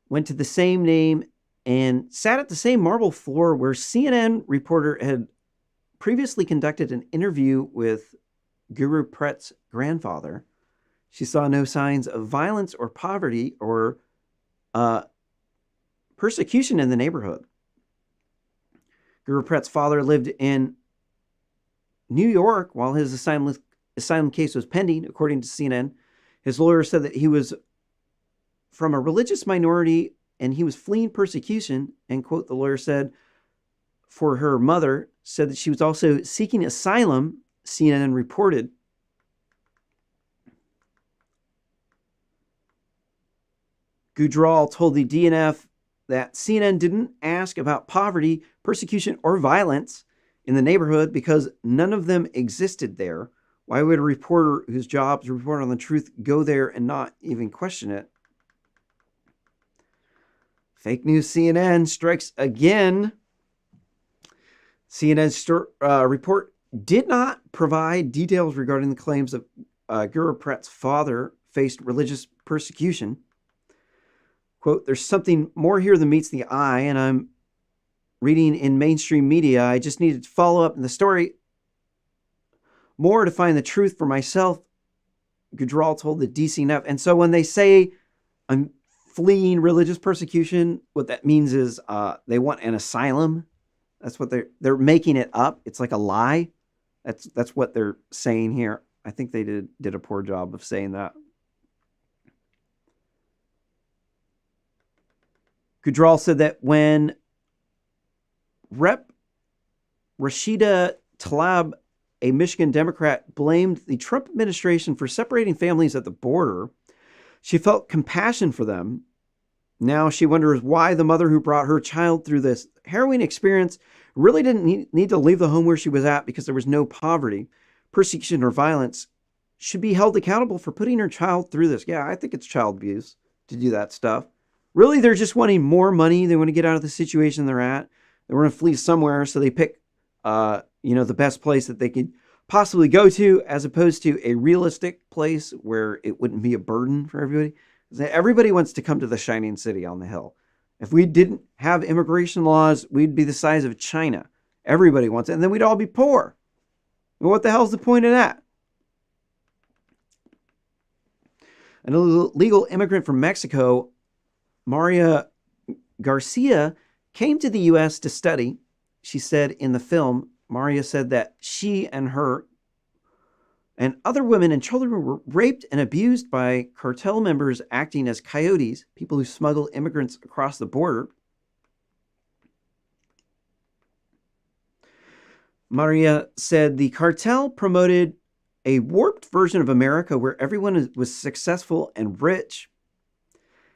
went to the same name and sat at the same marble floor where CNN reporter had previously conducted an interview with Gurupret's grandfather. She saw no signs of violence or poverty or persecution in the neighborhood. Gurupret's father lived in New York while his asylum case was pending, according to CNN. His lawyer said that he was from a religious minority and he was fleeing persecution. And, quote, the lawyer said for her mother, said that she was also seeking asylum, CNN reported. Goodral told the DNF that CNN didn't ask about poverty, persecution, or violence in the neighborhood because none of them existed there. Why would a reporter whose job is to report on the truth go there and not even question it? Fake news CNN strikes again. CNN's report did not provide details regarding the claims that Gurupret's father faced religious persecution. Quote, there's something more here than meets the eye, and I'm reading in mainstream media. I just needed to follow up in the story more to find the truth for myself, Goodral told the DCNF. And so when they say I'm fleeing religious persecution, what that means is they want an asylum. That's what they're making it up. It's like a lie. That's what they're saying here. I think they did a poor job of saying that. Goodral said that when Rep. Rashida Tlaib, a Michigan Democrat, blamed the Trump administration for separating families at the border, she felt compassion for them. Now she wonders why the mother who brought her child through this harrowing experience really didn't need to leave the home where she was at because there was no poverty, persecution, or violence, should be held accountable for putting her child through this. Yeah, I think it's child abuse to do that stuff. Really, they're just wanting more money. They want to get out of the situation they're at. They want to flee somewhere, so they pick, the best place that they could possibly go to, as opposed to a realistic place where it wouldn't be a burden for everybody. Everybody wants to come to the shining city on the hill. If we didn't have immigration laws, we'd be the size of China. Everybody wants it, and then we'd all be poor. Well, what the hell's the point of that? An illegal immigrant from Mexico, Maria Garcia, came to the U.S. to study. She said in the film, Maria said that she and her and other women and children were raped and abused by cartel members acting as coyotes, people who smuggle immigrants across the border. Maria said the cartel promoted a warped version of America where everyone was successful and rich.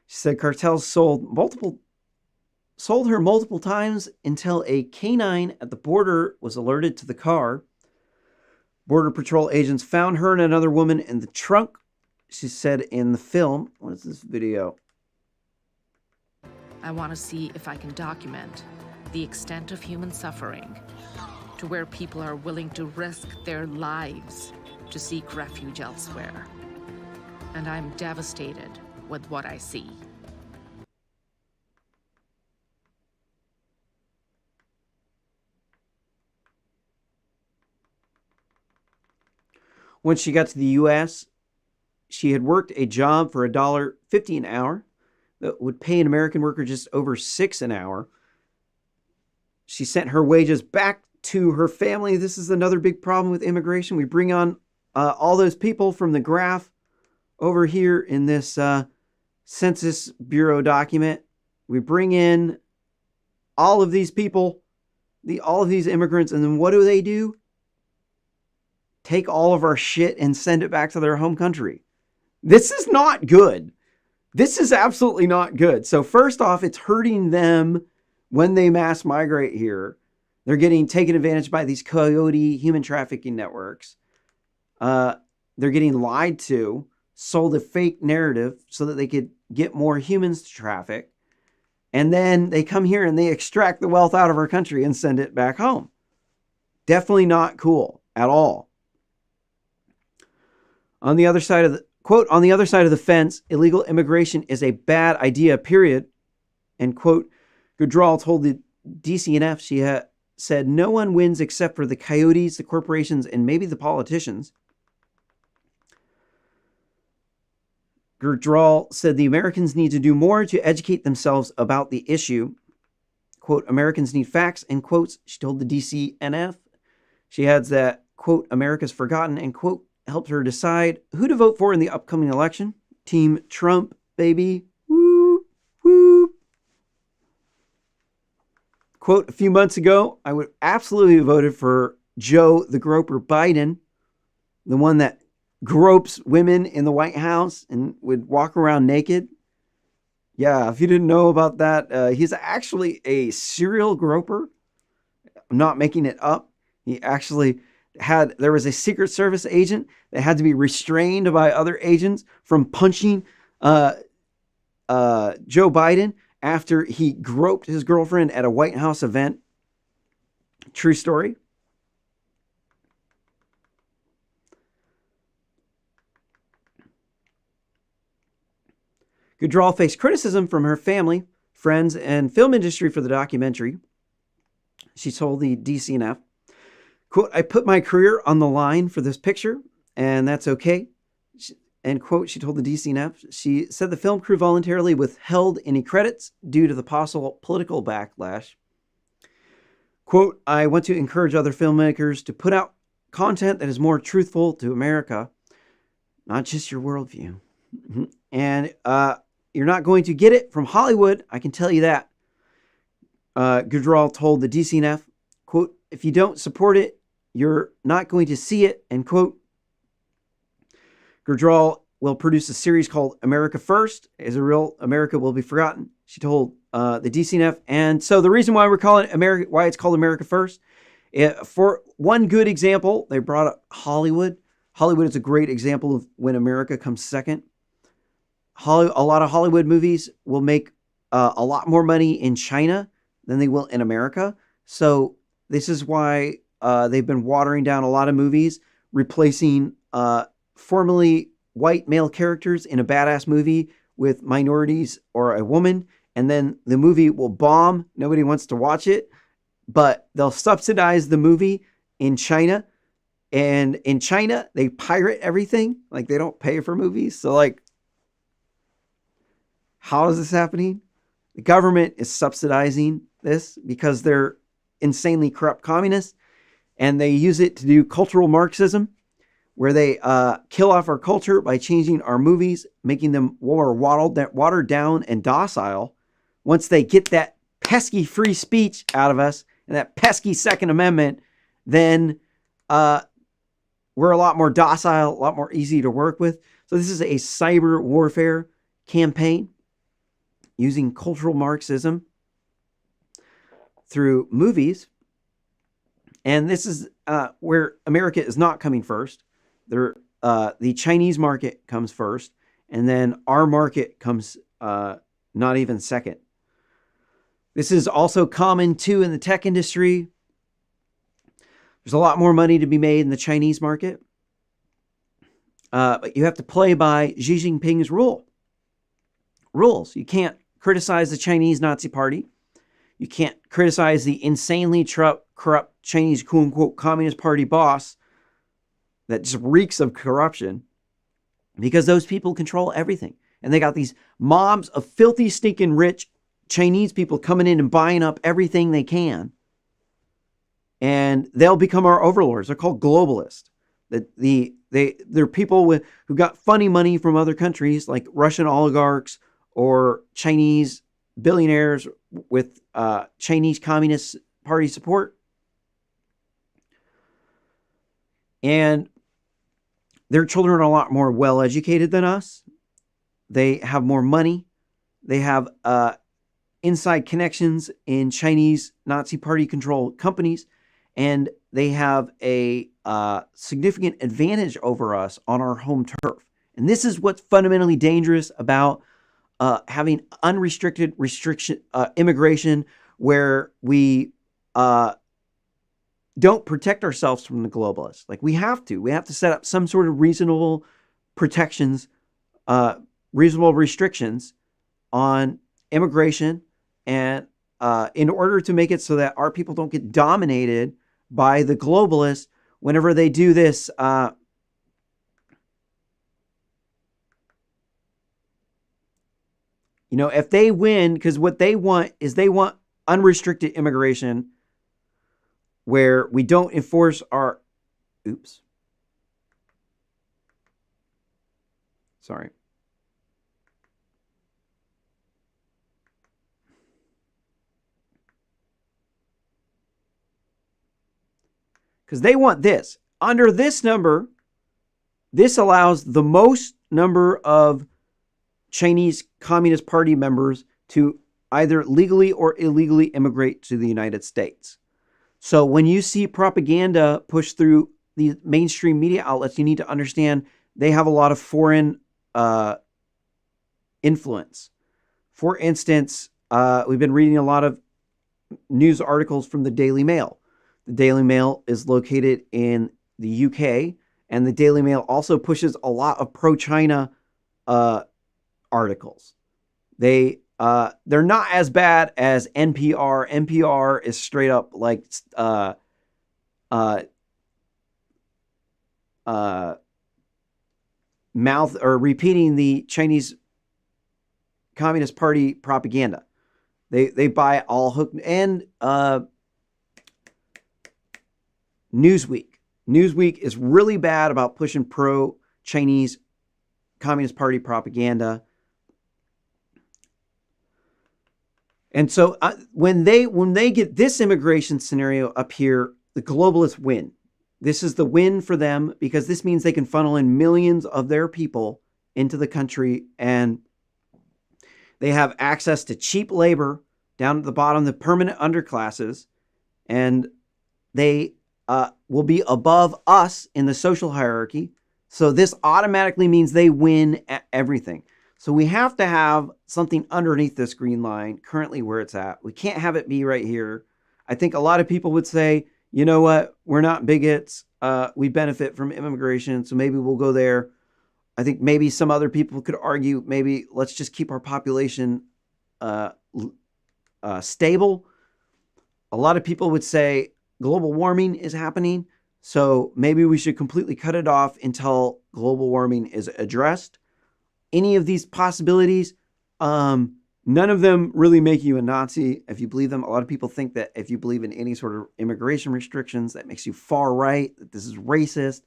She said cartels sold her multiple times until a canine at the border was alerted to the car. Border Patrol agents found her and another woman in the trunk. She said in the film, what is this video? I want to see if I can document the extent of human suffering to where people are willing to risk their lives to seek refuge elsewhere. And I'm devastated with what I see. Once she got to the U.S., she had worked a job for $1.50 an hour. that would pay an American worker just over $6 an hour. She sent her wages back to her family. This is another big problem with immigration. We bring on all those people from the graph over here in this Census Bureau document. We bring in all of these people, all of these immigrants, and then what do? Take all of our shit and send it back to their home country. This is not good. This is absolutely not good. So first off, it's hurting them when they mass migrate here. They're getting taken advantage by these coyote human trafficking networks. They're getting lied to, sold a fake narrative so that they could get more humans to traffic. And then they come here and they extract the wealth out of our country and send it back home. Definitely not cool at all. On the other side of the quote, on the other side of the fence, illegal immigration is a bad idea, period. And quote, Goodral told the DCNF, she said, no one wins except for the coyotes, the corporations, and maybe the politicians. Goodral said the Americans need to do more to educate themselves about the issue. Quote, Americans need facts, end quotes, she told the DCNF. She adds that, quote, America's forgotten, end quote, helped her decide who to vote for in the upcoming election. Team Trump, baby. Woo, woo. Quote, a few months ago, I would absolutely have voted for Joe the Groper Biden, the one that gropes women in the White House and would walk around naked. Yeah, if you didn't know about that, he's actually a serial groper. I'm not making it up. He actually there was a Secret Service agent that had to be restrained by other agents from punching Joe Biden after he groped his girlfriend at a White House event. True story. Goodral faced criticism from her family, friends, and film industry for the documentary. She told the DCNF, quote, I put my career on the line for this picture, and that's okay. End quote, she told the DCNF. She said the film crew voluntarily withheld any credits due to the possible political backlash. Quote, I want to encourage other filmmakers to put out content that is more truthful to America, not just your worldview. And you're not going to get it from Hollywood, I can tell you that. Goodral told the DCNF, quote, if you don't support it, you're not going to see it, end quote. Goodral will produce a series called America First. Is a real America will be forgotten, she told the DCNF. And so the reason why we're calling it America, why it's called America First, for one good example, they brought up Hollywood. Hollywood is a great example of when America comes second. A lot of Hollywood movies will make a lot more money in China than they will in America. So this is why they've been watering down a lot of movies, replacing formerly white male characters in a badass movie with minorities or a woman. And then the movie will bomb. Nobody wants to watch it, but they'll subsidize the movie in China. And in China, they pirate everything. Like, they don't pay for movies. So, like, how is this happening? The government is subsidizing this because they're insanely corrupt communists, and they use it to do cultural Marxism, where they kill off our culture by changing our movies, making them more watered down and docile. Once they get that pesky free speech out of us and that pesky Second Amendment, then we're a lot more docile, a lot more easy to work with. So this is a cyber warfare campaign using cultural Marxism through movies. And this is where America is not coming first. The Chinese market comes first, and then our market comes not even second. This is also common too in the tech industry. There's a lot more money to be made in the Chinese market. But you have to play by Xi Jinping's rules. You can't criticize the Chinese Nazi Party. You can't criticize the insanely corrupt Chinese quote-unquote Communist Party boss that just reeks of corruption, because those people control everything. And they got these mobs of filthy, stinking rich Chinese people coming in and buying up everything they can. And they'll become our overlords. They're called globalists. They're people who got funny money from other countries, like Russian oligarchs or Chinese billionaires with Chinese Communist Party support. And their children are a lot more well-educated than us. They have more money. They have inside connections in Chinese Nazi Party-controlled companies. And they have a significant advantage over us on our home turf. And this is what's fundamentally dangerous about having unrestricted immigration, where we don't protect ourselves from the globalists. Like we have to set up some sort of reasonable protections, reasonable restrictions on immigration, and in order to make it so that our people don't get dominated by the globalists whenever they do this if they win, because what they want is they want unrestricted immigration where we don't enforce our sorry. Because they want this. Under this number, this allows the most number of Chinese Communist Party members to either legally or illegally immigrate to the United States. So when you see propaganda pushed through the mainstream media outlets, you need to understand they have a lot of foreign influence. For instance, we've been reading a lot of news articles from the Daily Mail. The Daily Mail is located in the UK, and the Daily Mail also pushes a lot of pro-China articles. They're not as bad as NPR. NPR is straight up like mouth or repeating the Chinese Communist Party propaganda. They buy it all hook and Newsweek. Newsweek is really bad about pushing pro-Chinese Communist Party propaganda. And so when they get this immigration scenario up here, the globalists win. This is the win for them because this means they can funnel in millions of their people into the country, and they have access to cheap labor down at the bottom, the permanent underclasses, and they will be above us in the social hierarchy. So this automatically means they win at everything. So we have to have something underneath this green line, currently where it's at. We can't have it be right here. I think a lot of people would say, you know what, we're not bigots. We benefit from immigration, so maybe we'll go there. I think maybe some other people could argue, maybe let's just keep our population stable. A lot of people would say global warming is happening, so maybe we should completely cut it off until global warming is addressed. Any of these possibilities, none of them really make you a Nazi if you believe them. A lot of people think that if you believe in any sort of immigration restrictions, that makes you far right, that this is racist.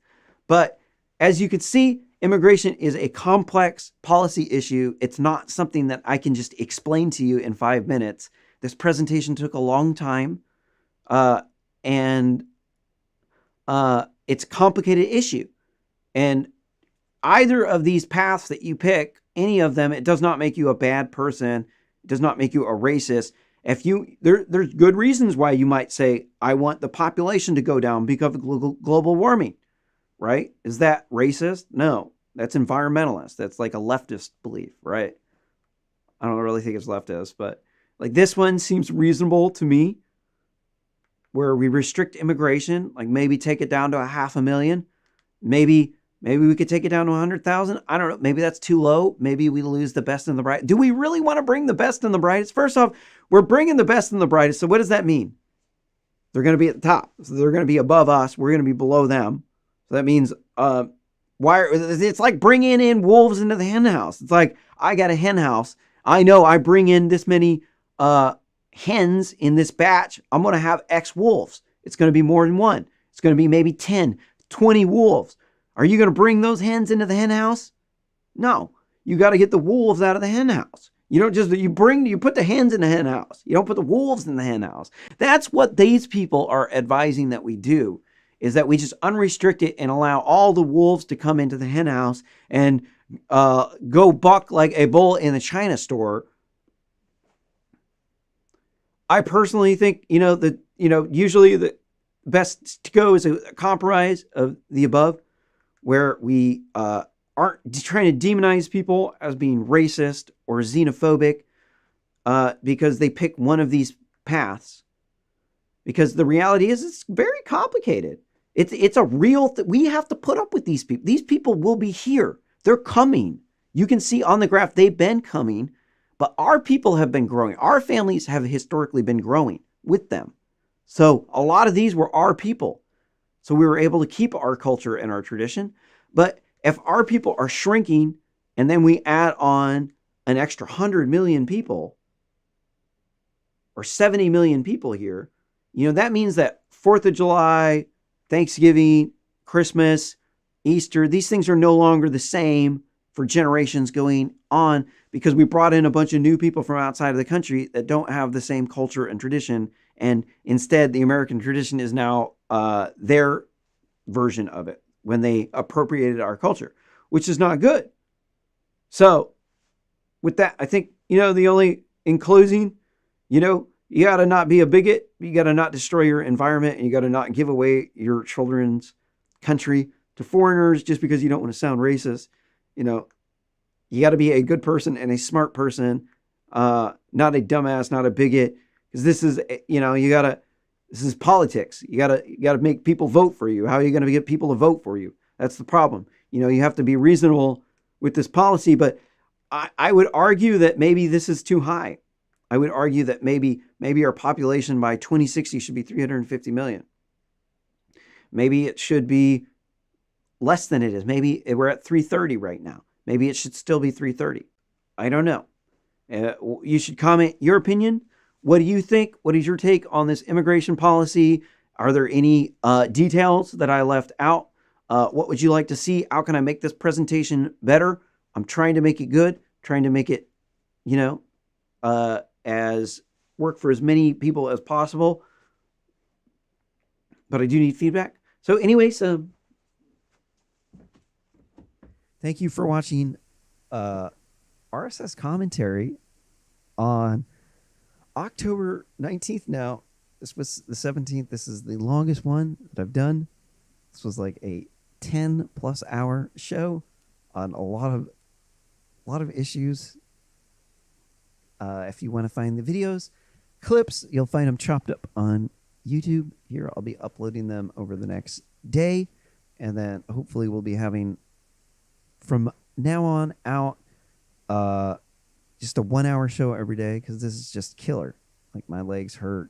But as you can see, immigration is a complex policy issue. It's not something that I can just explain to you in 5 minutes. This presentation took a long time, and it's a complicated issue. And either of these paths that you pick, any of them, it does not make you a bad person. It does not make you a racist. There's good reasons why you might say, I want the population to go down because of global warming, right? Is that racist? No, that's environmentalist. That's like a leftist belief, right? I don't really think it's leftist, but like this one seems reasonable to me, where we restrict immigration, like maybe take it down to 500,000. Maybe we could take it down to 100,000. I don't know. Maybe that's too low. Maybe we lose the best and the brightest. Do we really want to bring the best and the brightest? First off, we're bringing the best and the brightest. So what does that mean? They're going to be at the top. So they're going to be above us. We're going to be below them. So that means it's like bringing in wolves into the hen house. It's like, I got a hen house. I know I bring in this many hens in this batch. I'm going to have X wolves. It's going to be more than one. It's going to be maybe 10, 20 wolves. Are you going to bring those hens into the hen house? No. You got to get the wolves out of the hen house. You don't just, you put the hens in the hen house. You don't put the wolves in the hen house. That's what these people are advising that we do, is that we just unrestrict it and allow all the wolves to come into the hen house and go buck like a bull in the China store. I personally think, usually the best to go is a compromise of the above, where we aren't trying to demonize people as being racist or xenophobic because they pick one of these paths. Because the reality is it's very complicated. It's a real we have to put up with these people. These people will be here. They're coming. You can see on the graph they've been coming, but our people have been growing. Our families have historically been growing with them. So a lot of these were our people. So we were able to keep our culture and our tradition. But if our people are shrinking and then we add on an extra 100 million people or 70 million people here, that means that 4th of July, Thanksgiving, Christmas, Easter, these things are no longer the same for generations going on because we brought in a bunch of new people from outside of the country that don't have the same culture and tradition. And instead, the American tradition is now their version of it when they appropriated our culture, which is not good. So with that, I think, in closing, you got to not be a bigot. You got to not destroy your environment, and you got to not give away your children's country to foreigners just because you don't want to sound racist. You got to be a good person and a smart person, not a dumbass, not a bigot. Because this is, this is politics. You gotta make people vote for you. How are you going to get people to vote for you? That's the problem. You have to be reasonable with this policy, but I would argue that maybe this is too high. I would argue that maybe our population by 2060 should be 350 million. Maybe it should be less than it is. Maybe we're at 330 right now. Maybe it should still be 330. I don't know. You should comment your opinion. What do you think? What is your take on this immigration policy? Are there any details that I left out? What would you like to see? How can I make this presentation better? I'm trying to make it good, trying to make it, as work for as many people as possible. But I do need feedback. So anyways, thank you for watching RSS commentary on October 19th now. This was the 17th. This is the longest one that I've done. This was like a 10 plus hour show on a lot of issues. If you want to find the videos, clips, you'll find them chopped up on YouTube. Here, I'll be uploading them over the next day. And then hopefully we'll be having from now on out just a 1 hour show every day, because this is just killer. Like, my legs hurt,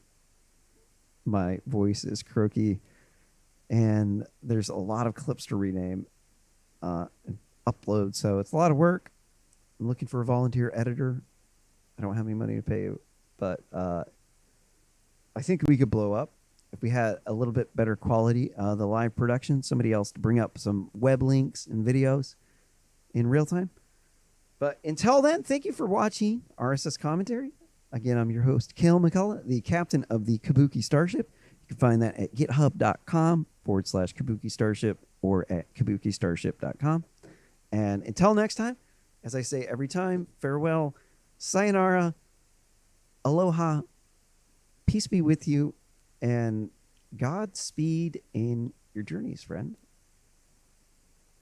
my voice is croaky, and there's a lot of clips to rename and upload, so it's a lot of work. I'm looking for a volunteer editor. I don't have any money to pay you, but I think we could blow up if we had a little bit better quality, the live production, somebody else to bring up some web links and videos in real time. But until then, thank you for watching RSS Commentary. Again, I'm your host, Cale McCullough, the captain of the Kabuki Starship. You can find that at github.com/Kabuki Starship or at kabukistarship.com. And until next time, as I say every time, farewell, sayonara, aloha, peace be with you, and Godspeed in your journeys, friend.